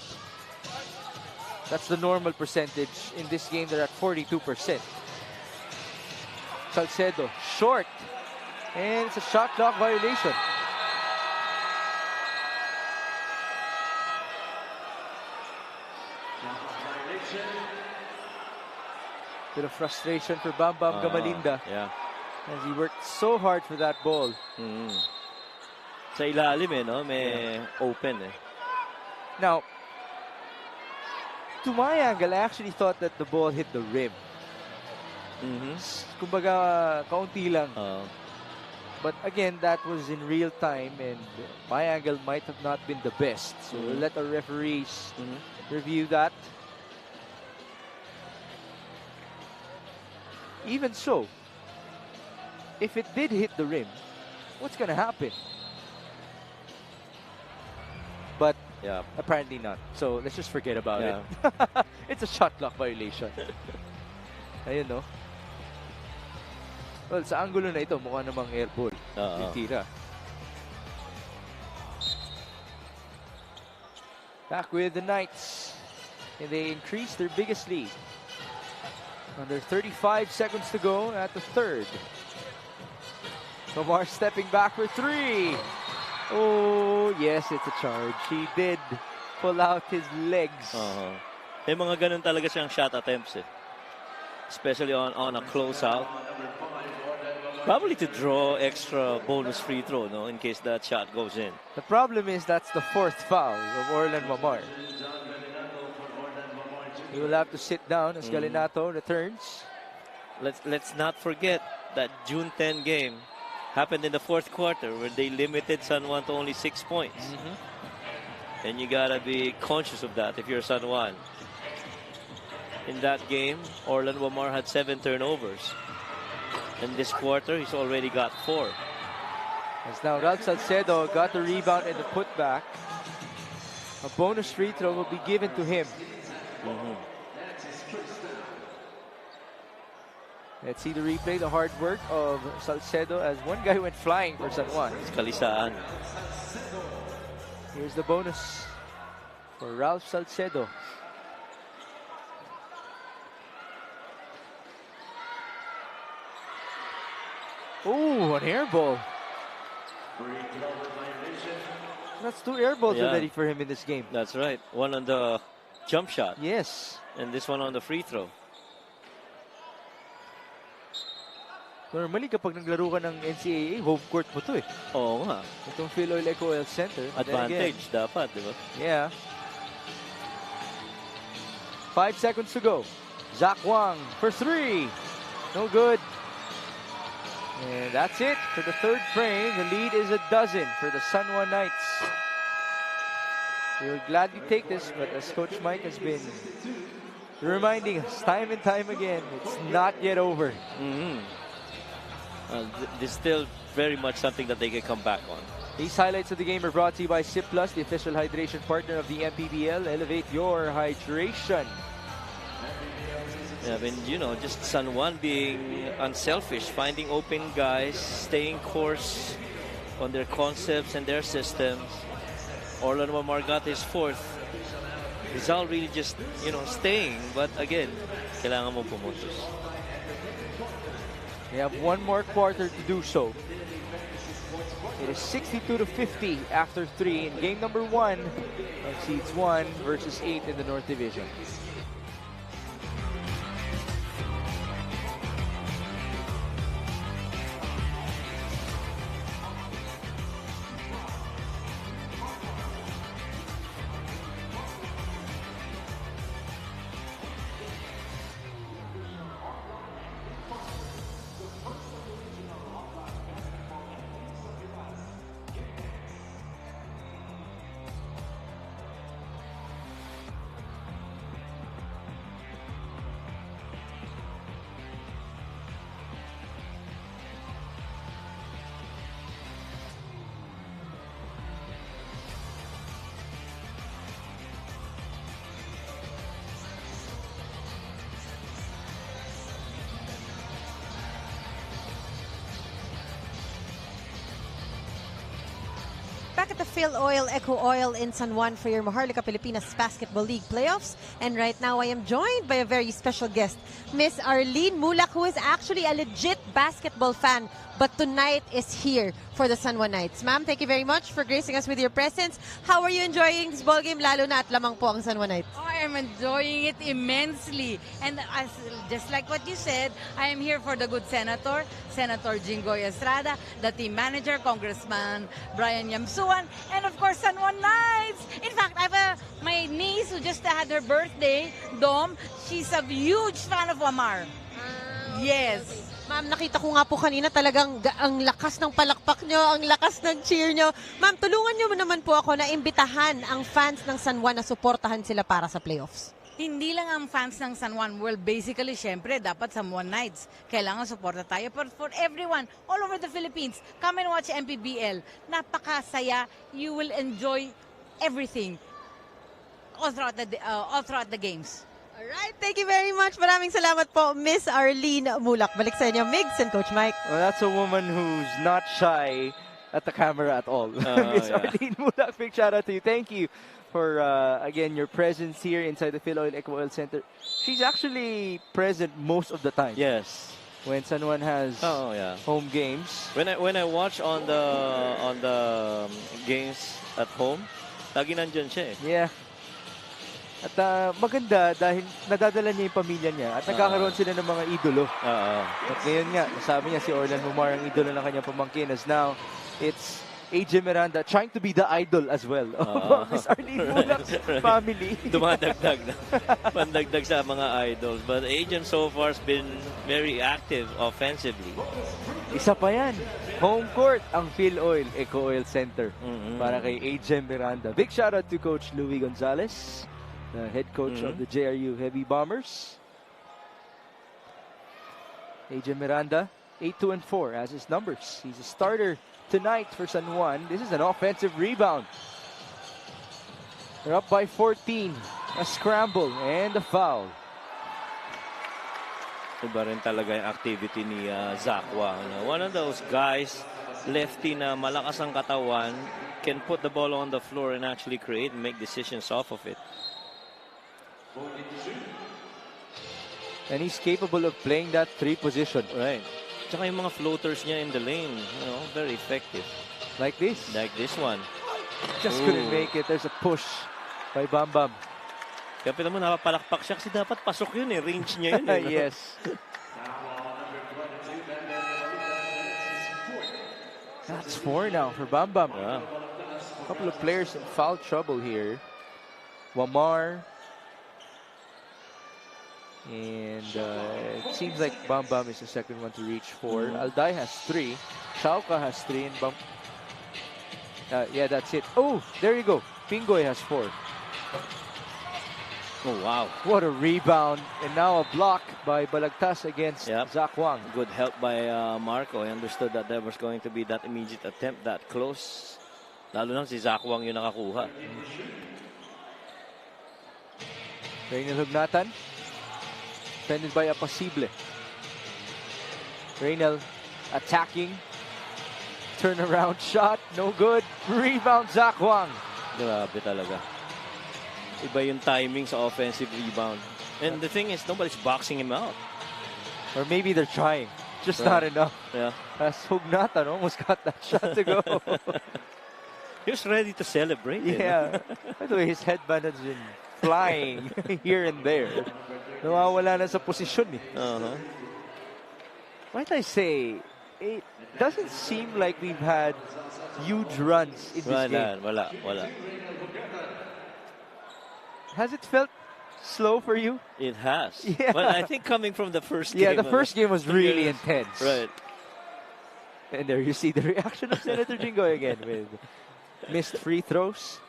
That's the normal percentage. In this game, they're at 42%. Salcedo, short. And it's a shot clock violation. Bit of frustration for Bam Bam Gamalinda. Yeah. As he worked so hard for that ball. Sa ilalim no? May open Now, to my angle, I actually thought that the ball hit the rim. Kumbaga, kaunti lang. But again, that was in real time, and my angle might have not been the best. So we'll let our referees review that. Even so, if it did hit the rim, what's going to happen? But apparently not. So let's just forget about it. It's a shot clock violation. Ayun, no? Well, sa angulo na ito, mukha namang airball. Yung tira. Back with the Knights. And they increase their biggest lead. Under 35 seconds to go at the third. Omar stepping back for 3. Oh, yes, it's a charge. He did pull out his legs. May mga ganun talaga siyang shot attempts Especially on a closeout. Probably to draw extra bonus free throw, no, in case that shot goes in. The problem is that's the 4th foul of Orlan Mamar. He will have to sit down as Galinato returns. Let's not forget that June 10 game happened in the 4th quarter where they limited San Juan to only 6 points. And you gotta be conscious of that if you're San Juan. In that game, Orlan Mamar had 7 turnovers. In this quarter, he's already got 4. As now Ralph Salcedo got the rebound and the putback. A bonus free throw will be given to him. Let's see the replay, the hard work of Salcedo as one guy went flying for San Juan. It's Kalisaan. Here's the bonus for Ralph Salcedo. Ooh, an air ball. That's 2 air balls already for him in this game. That's right. One on the jump shot. Yes. And this one on the free throw. Normally, kapag naglaro ka ng NCAA, home court mo to eh. Oo nga. Itong Philoil Eco Oil Center. Advantage dapat, di ba? Yeah. 5 seconds to go. Zach Wang for 3. No good. And that's it for the 3rd frame. The lead is a dozen for the San Juan Knights. We will gladly take this, but as Coach Mike has been reminding us time and time again, it's not yet over. This is still very much something that they can come back on. These highlights of the game are brought to you by Sip Plus, the official hydration partner of the MPBL. Elevate your hydration. I mean, you know, just San Juan being unselfish, finding open guys, staying course on their concepts and their systems. Orlan Mamar got his 4th. Rizal really just, you know, staying. But again, kailangan mo pumutos. They have one more quarter to do so. It is 62-50 after 3 in game number 1 of seeds 1 versus 8 in the North Division. Back at the Phil Oil Eco Oil in San Juan for your Maharlika Pilipinas Basketball League playoffs. And right now I am joined by a very special guest, Miss Arlene Mulak, who is actually a legit basketball fan, but tonight is here for the San Juan Knights. Ma'am, thank you very much for gracing us with your presence. How are you enjoying this ball game, lalo na at lamang po ang San Juan Knights? Oh, I am enjoying it immensely. And just like what you said, I am here for the good senator, Senator Jinggoy Estrada, the team manager, Congressman Brian Yamsuan, and of course, San Juan Knights. In fact, I have my niece who just had her birthday, Dom. She's a huge fan of Wamar. Yes. Ma'am, nakita ko nga po kanina talagang ang lakas ng palakpak nyo, ang lakas ng cheer nyo. Ma'am, tulungan nyo naman po ako na imbitahan ang fans ng San Juan na suportahan sila para sa playoffs. Hindi lang ang fans ng San Juan. Well, basically, syempre, dapat San Juan Knights. Kailangan suporta tayo. But for everyone, all over the Philippines, come and watch MPBL. Napakasaya. You will enjoy everything all throughout the games. Alright, thank you very much. Maraming salamat po, Miss Arlene Mulak. Balik sa inyo, Migs and Coach Mike. Well, that's a woman who's not shy at the camera at all. Miss Arlene Mulak, big shout out to you. Thank you for, again, your presence here inside the Phil Oil Eco Oil Center. She's actually present most of the time. Yes. When San Juan has home games. When I watch on the games at home, lagi nandyan siya eh. Yeah. At maganda dahil nadadala niya yung pamilya niya at nagkakaroon sila ng mga idolo. At ngayon nga, sabi niya si Orlan Mumar ang idolo ng kanyang pamangkin, as now it's AJ Miranda trying to be the idol as well of Miss Arlene Mulak's family. Dumadagdag na. Pandagdag sa mga idols. But AJ so far has been very active offensively. Isa pa yan. Home court ang Phil Oil Eco Oil Center para kay AJ Miranda. Big shout out to Coach Louis Gonzalez, the head coach of the JRU Heavy Bombers. AJ Miranda, 8-2-4 as his numbers. He's a starter tonight for San Juan. This is an offensive rebound. They're up by 14. A scramble and a foul. Iba rin talaga yung activity ni Zach Juan. One of those guys, lefty na malakas ang katawan, can put the ball on the floor and actually create and make decisions off of it. And he's capable of playing that 3 position. Right. Tsaka yung mga floaters niya in the lane, very effective. Like this? Like this one. Just couldn't make it. There's a push by Bam Bam. Kaya pala mo napapalakpak siya kasi dapat pasok yun range niya yun. Yes. That's 4 now for Bam Bam. Yeah. A couple of players in foul trouble here. Wamar. And it seems like Bam Bam is the second one to reach 4. Alday has 3. Chauca has 3. And Bam... yeah, that's it. Oh, there you go. Pingoy has 4. Oh, wow. What a rebound. And now a block by Balagtas against Zach Wang. Good help by Marco. I understood that there was going to be that immediate attempt that close. Lalo lang si Zach Wang yung nakakuha. Reynel Hugnatan. Defended by Apasible. Reynel attacking. Turnaround shot. No good. Rebound Zach Wang. Grabe talaga. Iba yung timing sa offensive rebound. And the thing is, nobody's boxing him out. Or maybe they're trying. Just not enough. Yeah. As Hugnatan almost got that shot to go. He was ready to celebrate. Yeah. By the way, his headband has been flying here and there. Nawawala na sa posisyon eh. Might I say, it doesn't seem like we've had huge runs in this game. Wala. Has it felt slow for you? It has. Yeah. But I think coming from the first game. Yeah, the first game was really intense. Right. And there you see the reaction of Senator Jingoy again with missed free throws.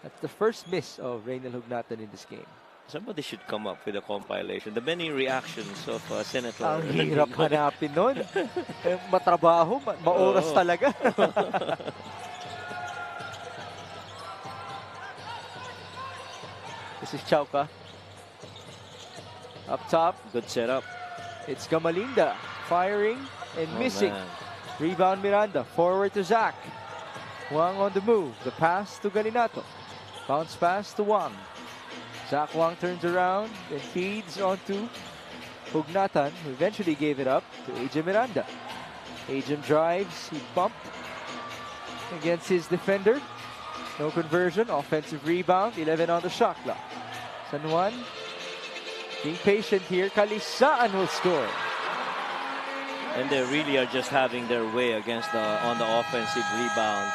That's the first miss of Reynel Hugnatan in this game. Somebody should come up with a compilation. The many reactions of Senator. Ang hirap hanapin nun. Matrabaho, maoras talaga. This is Chauca. Up top. Good setup. It's Gamalinda firing and missing. Man. Rebound Miranda. Forward to Zach. Wang on the move. The pass to Galinato. Bounce pass to Wang. Zach Wang turns around and feeds onto Hugnatan, who eventually gave it up to AJ Miranda. AJ drives. He bumped against his defender. No conversion. Offensive rebound. 11 on the shot clock. San Juan being patient here. Kalisaan will score. And they really are just having their way against on the offensive rebounds.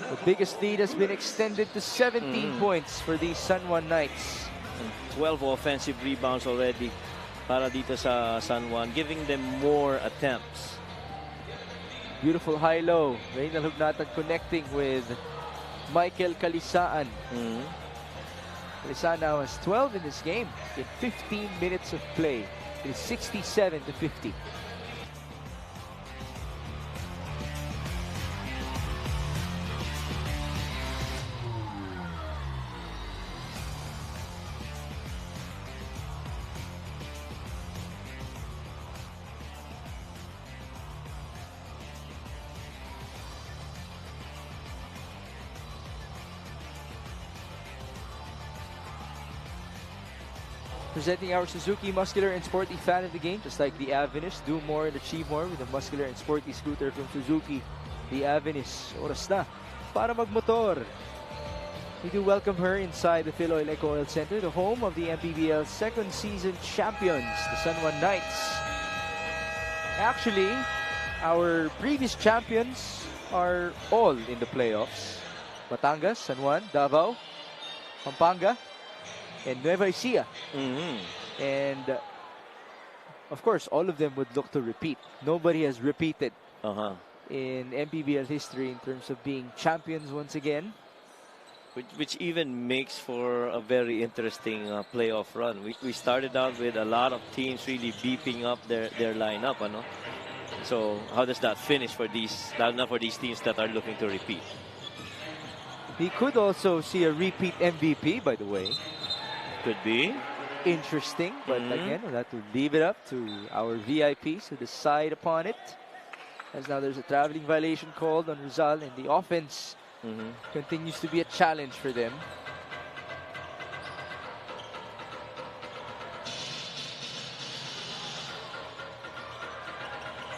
The biggest lead has been extended to 17 points for these San Juan Knights. And 12 offensive rebounds already para dito sa San Juan, giving them more attempts. Beautiful high-low. Reynel Hugnatan connecting with Michael Kalisaan. Kalisaan now has 12 in this game in 15 minutes of play. It is 67-50. Presenting our Suzuki Muscular and Sporty fan of the game, just like the Avenus, do more and achieve more with a muscular and sporty scooter from Suzuki. the Avenis. Oras na para magmotor. We do welcome her inside the Phil Oil Eco Oil Center, the home of the MPBL second season champions, the San Juan Knights. Actually, our previous champions are all in the playoffs. Batangas, San Juan, Davao, Pampanga, and Nueva Ecija. And of course, all of them would look to repeat. Nobody has repeated in MPBL history in terms of being champions once again. Which even makes for a very interesting playoff run. We started out with a lot of teams really beefing up their lineup. So how does that finish for these teams that are looking to repeat? We could also see a repeat MVP, by the way. Could be. Interesting, but again, we'll have to leave it up to our VIPs to decide upon it. As now there's a traveling violation called on Rizal, and the offense continues to be a challenge for them.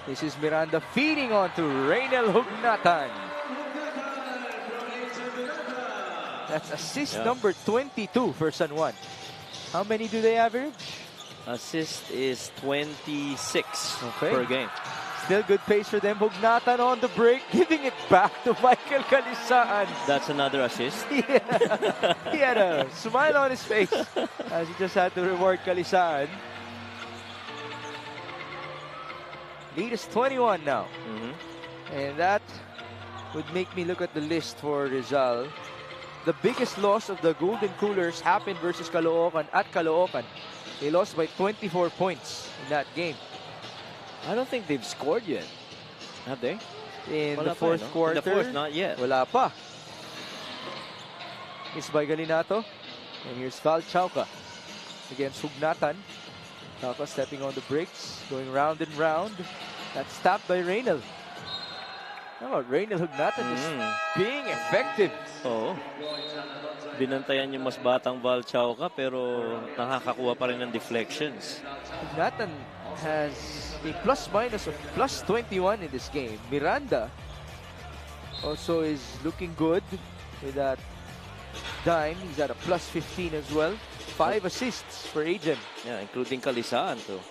This is Miranda feeding onto Reynel Hugnatan. That's assist number 22 for San Juan. How many do they average? Assist is 26 per game. Still good pace for them. Hugnatan on the break, giving it back to Michael Calisaan. That's another assist. Yeah. He had a smile on his face as he just had to reward Calisaan. Lead is 21 now. And that would make me look at the list for Rizal. The biggest loss of the Golden Coolers happened versus Caloocan at Caloocan. They lost by 24 points in that game. I don't think they've scored yet. Have they? In the fourth quarter? In the fourth, not yet. Wala pa. It's by Galinato. And here's Val Chauca against Hugnatan. Chauca stepping on the brakes, going round and round. That's tapped by Reynel. How about Reynel Hugnatan is being effective? Oo. Binantayan yung mas batang Val Chauca pero nakakakuha pa rin ng deflections. Hugnatan has a plus-minus of plus 21 in this game. Miranda also is looking good with that dime. He's at a plus 15 as well. 5 assists for Agent. Yeah, including Calisaan too.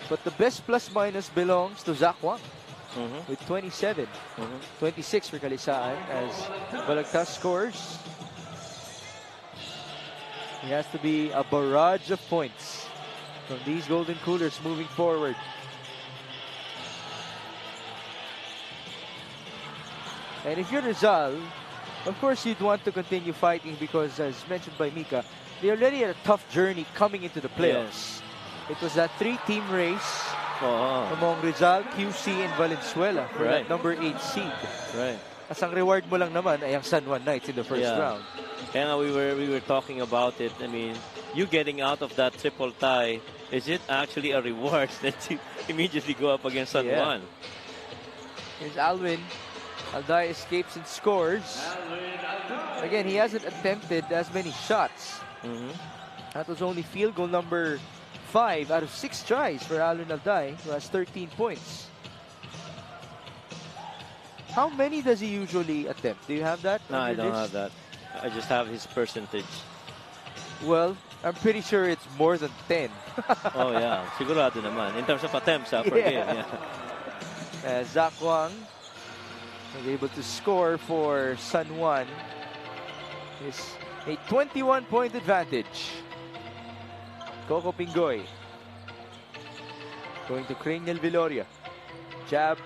But the best plus-minus belongs to Zach Juan with 27. 26 for Calisaan as Balagtas scores. It has to be a barrage of points from these Golden Coolers moving forward. And if you're Rizal, of course you'd want to continue fighting because, as mentioned by Mika, they already had a tough journey coming into the playoffs. It was that 3-team race among Rizal, QC, and Valenzuela for that number 8 seed. As ang reward mo lang naman ay ang San Juan Knights in the first round. And we were talking about it. I mean, you getting out of that triple tie, is it actually a reward that you immediately go up against San Juan? Here's Alwin. Alday escapes and scores. Again, he hasn't attempted as many shots. That was only field goal number 5 out of 6 tries for Alwin Alday, who has 13 points. How many does he usually attempt? Do you have that? No, I don't have that. I just have his percentage. Well, I'm pretty sure it's more than 10. Oh, yeah. Sigurado naman. In terms of attempts per game. Yeah. Zach Wang was able to score for San Juan. It's a 21-point advantage. Coco Pingoy going to Cranial Viloria. Jab,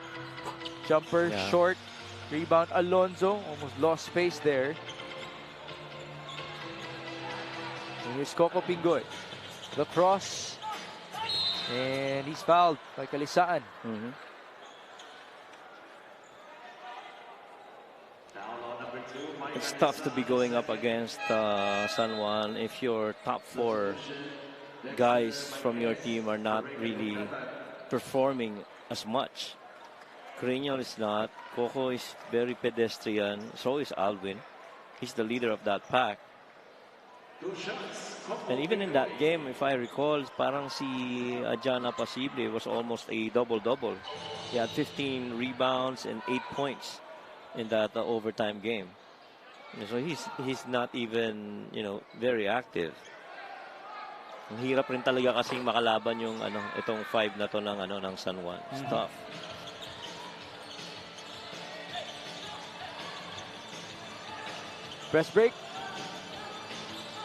jumper, short, rebound. Alonzo almost lost space there. And here's Coco Pingoy. The cross. And he's fouled by Calisaan. It's tough to be going up against San Juan if your top 4 guys from your team are not really performing as much. Cranial is not. Coco is very pedestrian. So is Alvin. He's the leader of that pack. And even in that game, if I recall, parang si Ajana Pasible was almost a double-double. He had 15 rebounds and 8 points in that overtime game. And so he's not even, very active. Ang hirap rin talaga kasing makalaban yung itong 5 na to ng San Juan. It's tough. Press break.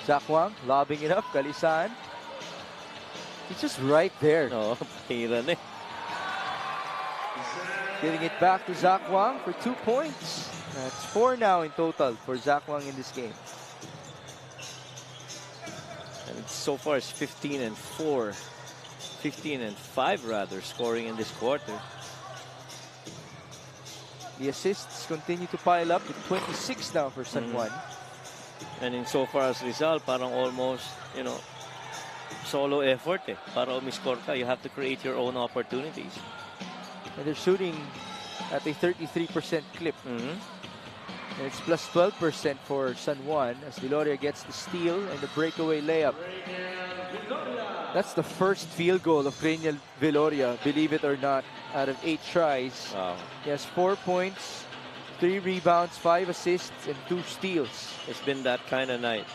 Zach Juan lobbing it up. Kalisan. He's just right there. No, pahira na eh. Getting it back to Zach Juan for 2 points. That's 4 now in total for Zach Juan in this game. And so far it's 15 and 4. 15 and 5 rather, scoring in this quarter. The assists continue to pile up with 26 now for San Juan. And in so far as Rizal, parang almost, solo effort eh. Para umiscore ka, you have to create your own opportunities. And they're shooting at a 33% clip. And it's plus 12% for San Juan as Viloria gets the steal and the breakaway layup. That's the first field goal of Cranial Viloria, believe it or not, out of 8 tries. Wow. He has 4 points, 3 rebounds, 5 assists, and 2 steals. It's been that kind of night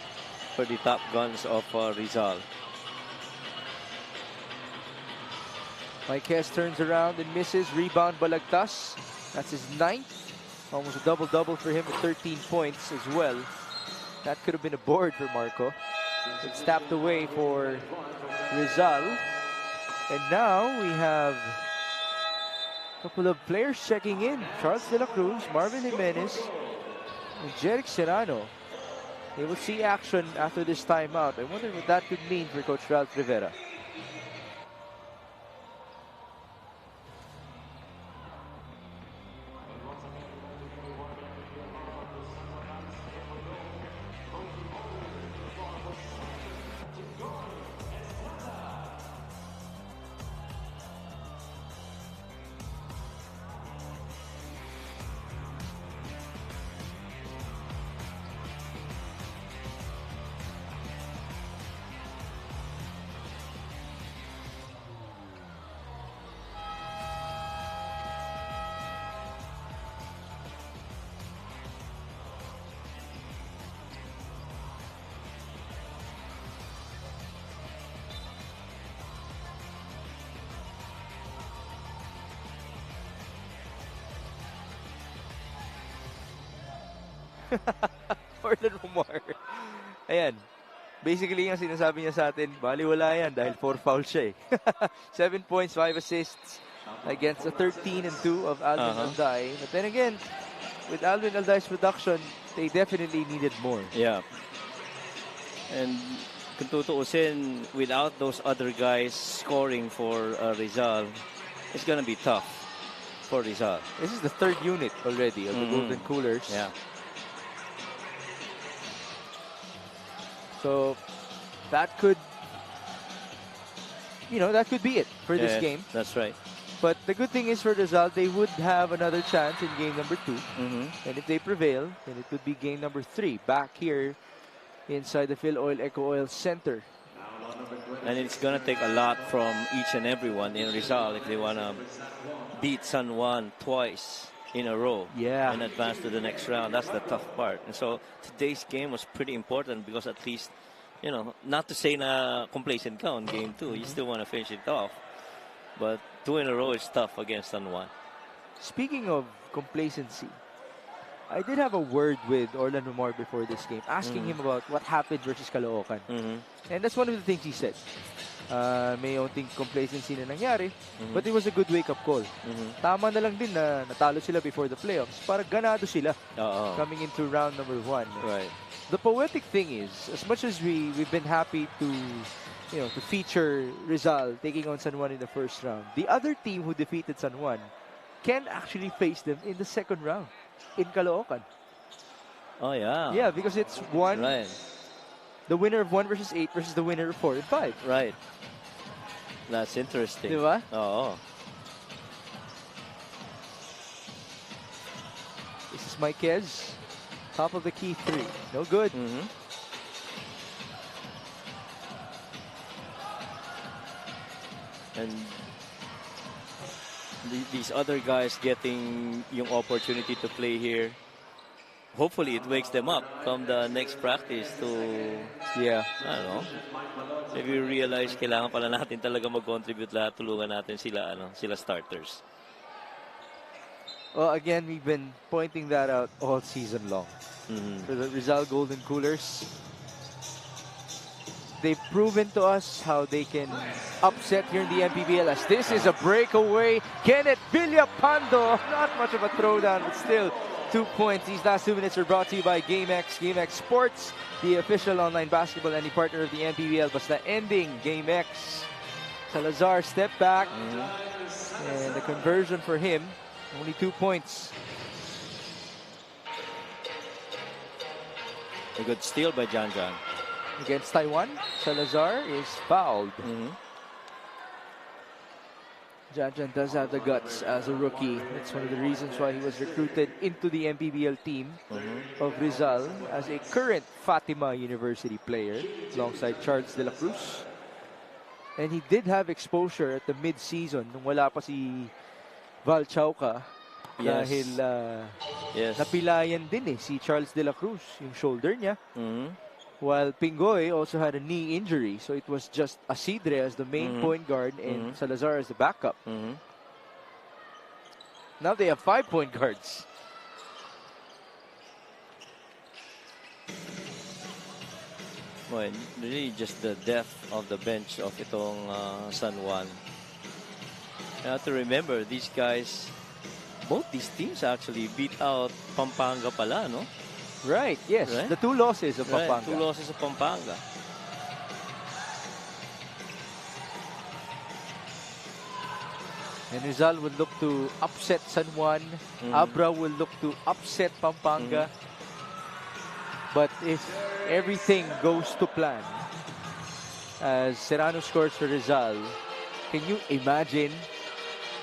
for the top guns of Rizal. Marquez turns around and misses. Rebound Balagtas. That's his 9th. Almost a double-double for him with 13 points as well. That could have been a board for Marco. It's tapped away for Rizal. And now we have a couple of players checking in. Charles De La Cruz, Marvin Jimenez, and Jeric Serrano. They will see action after this timeout. I wonder what that could mean for Coach Ralph Rivera. Orlan Omar. Ayan. Basically, yung sinasabi niya sa atin, baliwala yan dahil 4 fouls siya eh. 7 points, 5 assists against the 13 and 2 of Alvin Alday. But then again, with Alvin Alday's production, they definitely needed more. Yeah. And kung tutuusin, without those other guys scoring for Rizal, it's gonna be tough for Rizal. This is the 3rd unit already of the Golden Coolers. Yeah. So that could, that could be it for this game. That's right. But the good thing is for Rizal, they would have another chance in game number 2. And if they prevail, then it would be game number 3 back here inside the Phil Oil Eco Oil Center. And it's going to take a lot from each and everyone in Rizal if they want to beat San Juan twice in a row and advance to the next round. That's the tough part. And so today's game was pretty important because at least, not to say na complacent ka on game 2. You still want to finish it off. But 2 in a row is tough against San Juan. Speaking of complacency, I did have a word with Orlan Omar before this game, asking him about what happened versus Caloocan. And that's one of the things he said. May onting complacency na nangyari, but it was a good wake-up call. Tama na lang din na natalo sila before the playoffs para ganado sila coming into round number 1. Right. The poetic thing is, as much as we've been happy to feature Rizal taking on San Juan in the first round, the other team who defeated San Juan can actually face them in the second round in Caloocan. Oh, yeah. Yeah, because it's one. Right. The winner of 1 versus 8 versus the winner of 4 and 5. Right. That's interesting. Diba? Oo. This is Marquez. Top of the key 3. No good. And these other guys getting yung opportunity to play here, hopefully it wakes them up come the next practice to, I don't know, maybe realize kailangan pala natin talaga mag-contribute lahat, tulungan natin sila, sila starters. Well, again, we've been pointing that out all season long. For the Rizal Golden Coolers, they've proven to us how they can upset here in the MPBL, as this is a breakaway. Kenneth Villapando, not much of a throwdown, but still 2 points. These last 2 minutes are brought to you by GameX. GameX Sports, the official online basketball and partner of the MPBL. Basta ending, GameX. Salazar step back, and the conversion for him, only 2 points. A good steal by John. Against Taiwan, Salazar is fouled. Jan does have the guts as a rookie. That's one of the reasons why he was recruited into the MPBL team of Rizal as a current Fatima University player alongside Charles de la Cruz. And he did have exposure at the mid-season nung wala pa si Val Chauca. Dahil napilayan din si Charles de la Cruz, yung shoulder niya. While Pingoy also had a knee injury, so it was just Asidre as the main point guard and Salazar as the backup. Now they have 5 point guards. Well, really just the depth of the bench of itong San Juan. You have to remember, these guys, both these teams actually beat out Pampanga pala, no? Right, yes. Right? The 2 losses of Pampanga. 2 losses of Pampanga. And Rizal will look to upset San Juan. Abra will look to upset Pampanga. But if everything goes to plan, as Serrano scores for Rizal, can you imagine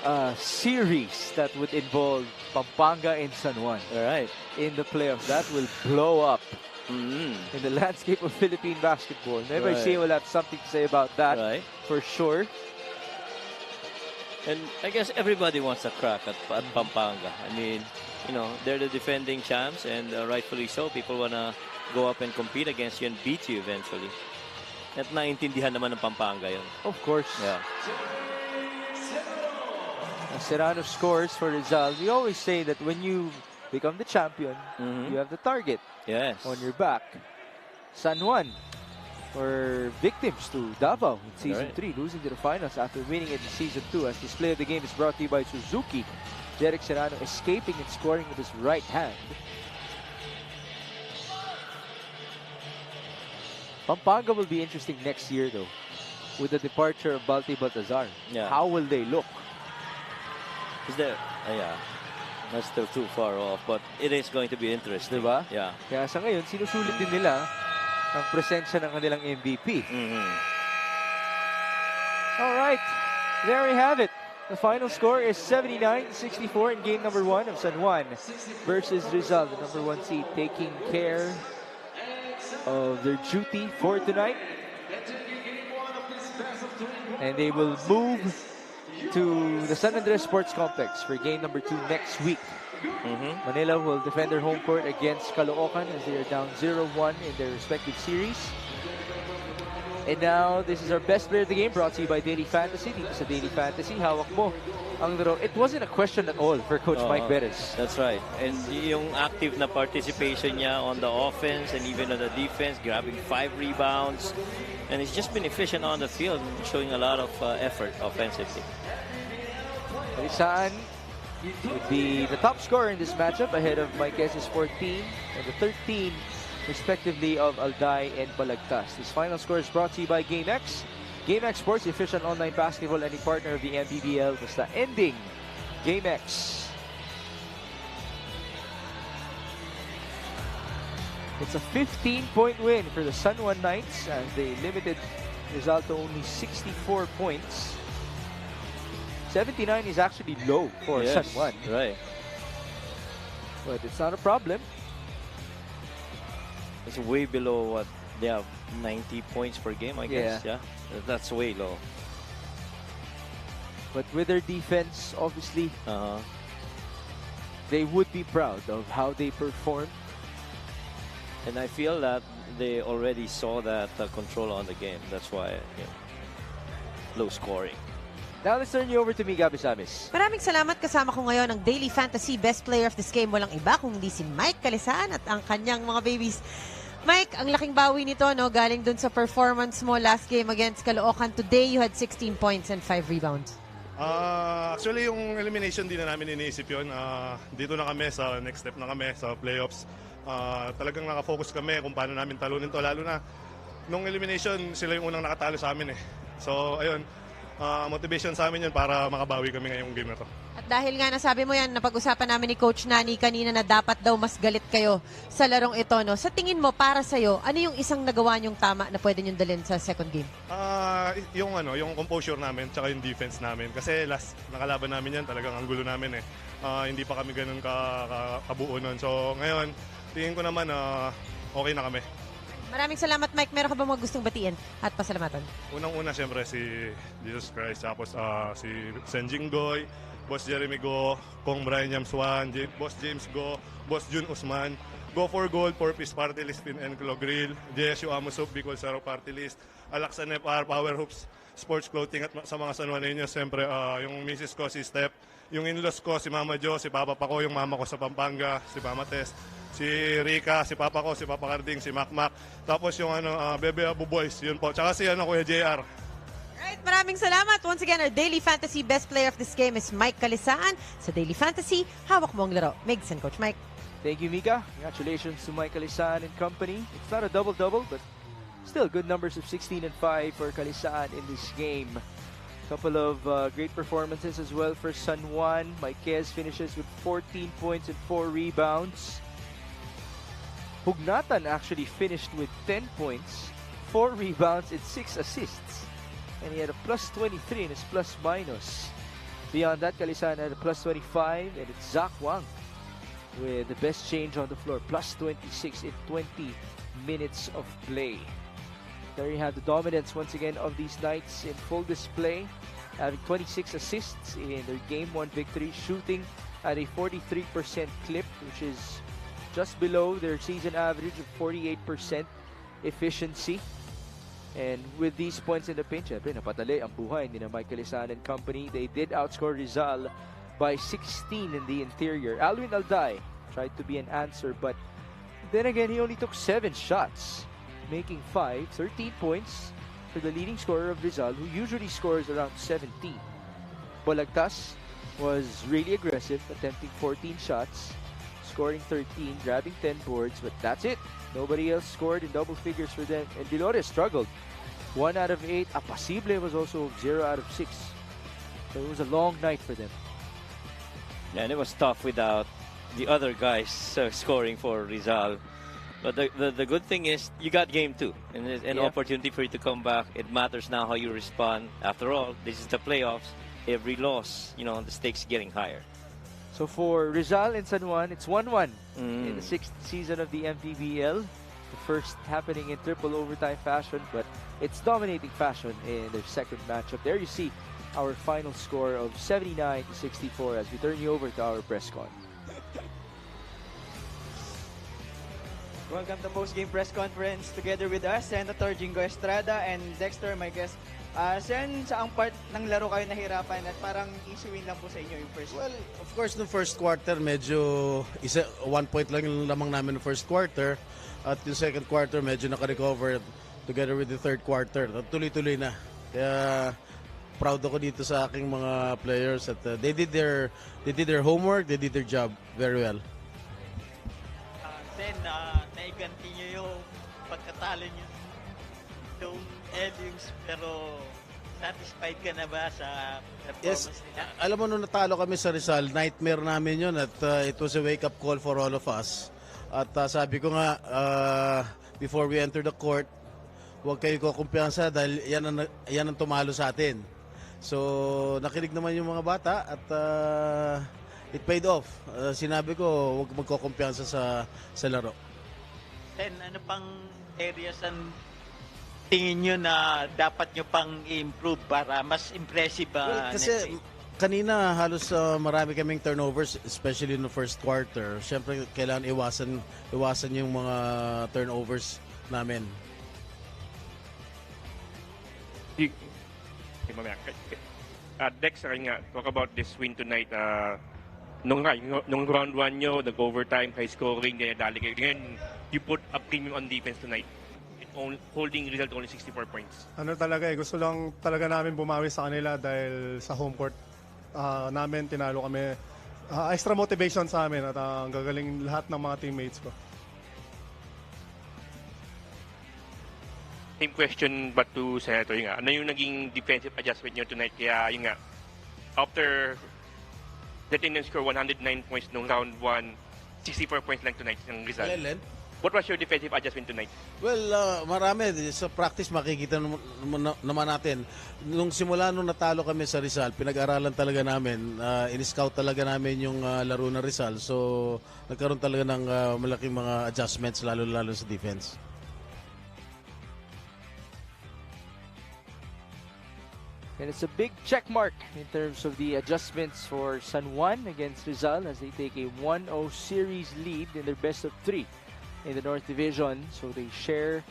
a series that would involve Pampanga and San Juan in the playoffs? That will blow up in the landscape of Philippine basketball. Never say will have something to say about that for sure. And I guess everybody wants a crack at Pampanga. I mean, you know, they're the defending champs, and rightfully so. People want to go up and compete against you and beat you eventually. At naiintindihan naman ng Pampanga yun. Of course. Yeah. Serrano scores for Rizal. We always say that when you become the champion, you have the target on your back. San Juan were victims to Davao in Season 3, losing to the finals after winning it in Season 2. As this play of the game is brought to you by Suzuki. Derek Serrano escaping and scoring with his right hand. Pampanga will be interesting next year, though, with the departure of Balti Baltazar. How will they look? Is there? That's still too far off, but it is going to be interesting. Diba? Yeah. Kaya sa ngayon, sinusulit din nila ang presensya ng kanilang MVP. All right, there we have it. The final score is 79-64 in game number 1 of San Juan versus Rizal, the number 1 seed, taking care of their duty for tonight. And they will move to the San Andres Sports Complex for game number 2 next week. Manila will defend their home court against Caloocan as they are down 0-1 in their respective series. And now, this is our best player of the game, brought to you by Daily Fantasy. Dito sa Daily Fantasy, hawak mo ang laro. It wasn't a question at all for Coach Mike Perez. That's right. And yung active na participation niya on the offense and even on the defense, grabbing 5 rebounds. And he's just been efficient on the field, showing a lot of effort offensively. Rizal would be the top scorer in this matchup, ahead of Mike Quez's 14 and the 13 respectively of Alday and Balagtas. This final score is brought to you by GameX. GameX Sports, the official online basketball and partner of the MPBL. Basta ending, GameX. It's a 15-point win for the San Juan Knights as they limited Rizal to only 64 points. 79 is actually low for San Juan. Right. But it's not a problem. It's way below what they have, 90 points per game, I guess. Yeah. That's way low. But with their defense, obviously, they would be proud of how they performed. And I feel that they already saw that control on the game. That's why, low scoring. Now let's turn you over to me, Gabby Samis. Maraming salamat, kasama ko ngayon ang Daily Fantasy Best Player of this game. Walang iba kung hindi si Mike Calisaan at ang kanyang mga babies. Mike, ang laking bawi nito, no? Galing dun sa performance mo last game against Caloocan. Today, you had 16 points and 5 rebounds. Actually, yung elimination din na namin iniisip yun. Dito na kami sa next step na kami sa playoffs. Talagang nakafocus kami kung paano namin talunin to. Lalo na nung elimination, sila yung unang nakatalo sa amin eh. So, ayun. Motivation sa amin yun para makabawi kami ngayong game na to. At dahil nga nasabi mo yan, napag-usapan namin ni Coach Nani kanina na dapat daw mas galit kayo sa larong ito, no? Sa tingin mo, para sa'yo, ano yung isang nagawa niyong tama na pwede niyong dalhin sa second game? Yung composure namin tsaka yung defense namin. Kasi last nakalaban namin yan, talagang ang gulo namin eh. Hindi pa kami ganun kabuo nun. So ngayon, tingin ko naman okay na kami. Maraming salamat, Mike. Meron ka ba mga gustong batiin at pasalamatan? Unang-una, siyempre, si Jesus Christ, tapos si Sen Jinggoy, Boss Jeremy Go, Kong Brian Juan, Boss James Go, Boss Jun Usman, Go for Gold, Porpis Party List, Pin and Klo Grill, JSU Amusop, Bicol Saro Party List, Alaksan FR, Power Hoops, Sports Clothing, at sa mga San Juaneños, siyempre, yung misis ko, si Step, yung in-laws ko, si Mama Jo, si Papa Paco, yung mama ko sa Pampanga, si Mama Tess, si Rika, si Papa ko, si Papa Carding, si Macmac. Tapos yung Bebe Abu Boys, yun po. Tsaka si Kuya JR. Right, maraming salamat. Once again, our Daily Fantasy Best Player of this game is Mike Calisaan. Sa Daily Fantasy, hawak mo ang laro. Migs and Coach Mike. Thank you, Mika. Congratulations to Mike Calisaan and company. It's not a double-double, but still good numbers of 16 and 5 for Calisaan in this game. Couple of great performances as well for San Juan. Maikez finishes with 14 points and 4 rebounds. Hugnatan actually finished with 10 points, 4 rebounds, and 6 assists. And he had a plus 23 in his plus minus. Beyond that, Calisaan had a plus 25, and it's Zach Wang with the best change on the floor, plus 26 in 20 minutes of play. There you have the dominance once again of these Knights in full display, having 26 assists in their Game 1 victory, shooting at a 43% clip, which is just below their season average of 48% efficiency. And with these points in the paint, syempre, napatali ang buhay ni Mike Calisaan and company. They did outscore Rizal by 16 in the interior. Alwin Alday tried to be an answer, but then again, he only took 7 shots, making 13 points for the leading scorer of Rizal, who usually scores around 17. Balagtas was really aggressive, attempting 14 shots, scoring 13, grabbing 10 boards, but that's it. Nobody else scored in double figures for them, and Dilores struggled. 1 out of 8. Apasible was also 0 out of 6. So it was a long night for them. Yeah, and it was tough without the other guys scoring for Rizal. But the good thing is you got game 2 and there's an opportunity for you to come back. It matters now how you respond. After all, this is the playoffs. Every loss, the stakes getting higher. So for Rizal and San Juan, it's 1-1 in the 6th season of the MPBL. The first happening in triple overtime fashion, but it's dominating fashion in their second matchup. There you see our final score of 79-64 as we turn you over to our press con. Welcome to Postgame Press Conference. Together with us, Senator Jingo Estrada and Dexter, my guest. Sen, saang part ng laro kayo nahirapan at parang easy win lang po sa inyo yung first? Well, of course, no first quarter, medyo 1 point lang yung lamang namin no first quarter. At yung second quarter, medyo naka-recover together with the third quarter. Tuloy-tuloy na. Kaya proud ako dito sa aking mga players at they did their homework, they did their job very well. Sen, naiganti nyo yung pagkatalo nyo yung Eliums, pero satisfied ka na ba sa performance nila? Alam mo, nung natalo kami sa Rizal, nightmare namin yun at it was a wake-up call for all of us. At sabi ko nga, before we enter the court, huwag kayo kukumpiyansa dahil yan ang tumalo sa atin. So, nakinig naman yung mga bata at it paid off. Sinabi ko, huwag magkukumpiyansa sa laro. Sen, ano pang areas ang tingin nyo na dapat nyo pang i-improve para mas impressive next Kasi week? kanina halos marami kaming turnovers, especially in the first quarter. Siyempre, kailangan iwasan yung mga turnovers namin. Dex, talk about this win tonight. Nung round 1 nyo, nag-overtime, high scoring, dali kayo. Ngayon, you put a premium on defense tonight. Holding Rizal to only 64 points. Ano talaga gusto lang talaga namin bumawi sa kanila dahil sa home court namin, tinalo kami. Extra motivation sa amin at ang gagaling lahat ng mga teammates ko. Same question but to Senator, ano yung naging defensive adjustment nyo tonight? Kaya after letting them score 109 points nung round 1, 64 points lang tonight ng Rizal. What was your defensive adjustment tonight? Well, marami. Sa practice makikita naman natin. Nung simula nung natalo kami sa Rizal, pinag-aralan talaga namin. In-scout talaga namin yung laro ng Rizal. So, nagkaroon talaga ng malaking mga adjustments, lalo-lalo sa defense. And it's a big check mark in terms of the adjustments for San Juan against Rizal as they take a 1-0 series lead in their best of 3 in the North Division. So they share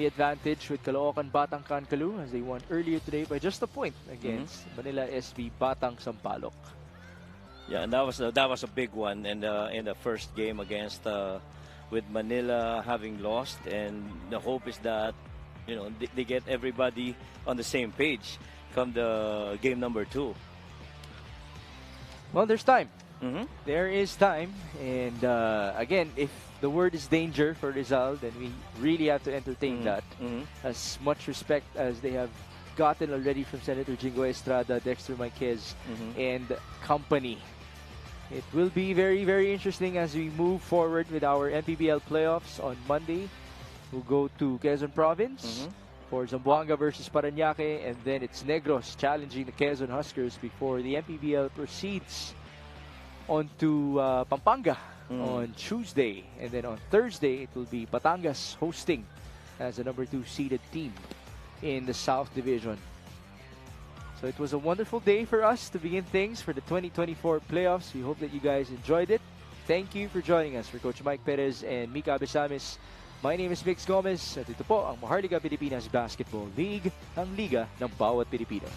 the advantage with Caloocan Batang Kankalu as they won earlier today by just a point against Manila SB Batang Sampaloc. Yeah, and that was a big one in the first game against with Manila having lost, and the hope is that they get everybody on the same page come the game number 2. Well, there's time. There is time, and again, if the word is danger for Rizal, then we really have to entertain that. As much respect as they have gotten already from Senator Jingo Estrada, Dexter Marquez, and company. It will be very, very interesting as we move forward with our MPBL playoffs on Monday. We'll go to Quezon Province for Zamboanga versus Parañaque, and then it's Negros challenging the Quezon Huskers before the MPBL proceeds on to Pampanga on Tuesday, and then on Thursday it will be Batangas hosting as the number 2 seeded team in the South Division. So it was a wonderful day for us to begin things for the 2024 playoffs. We hope that you guys enjoyed it. Thank you for joining us. For Coach Mike Perez and Mika Abesamis, my name is Mix Gomez at ito po ang Maharlika Pilipinas Basketball League, ang liga ng bawat Pilipino.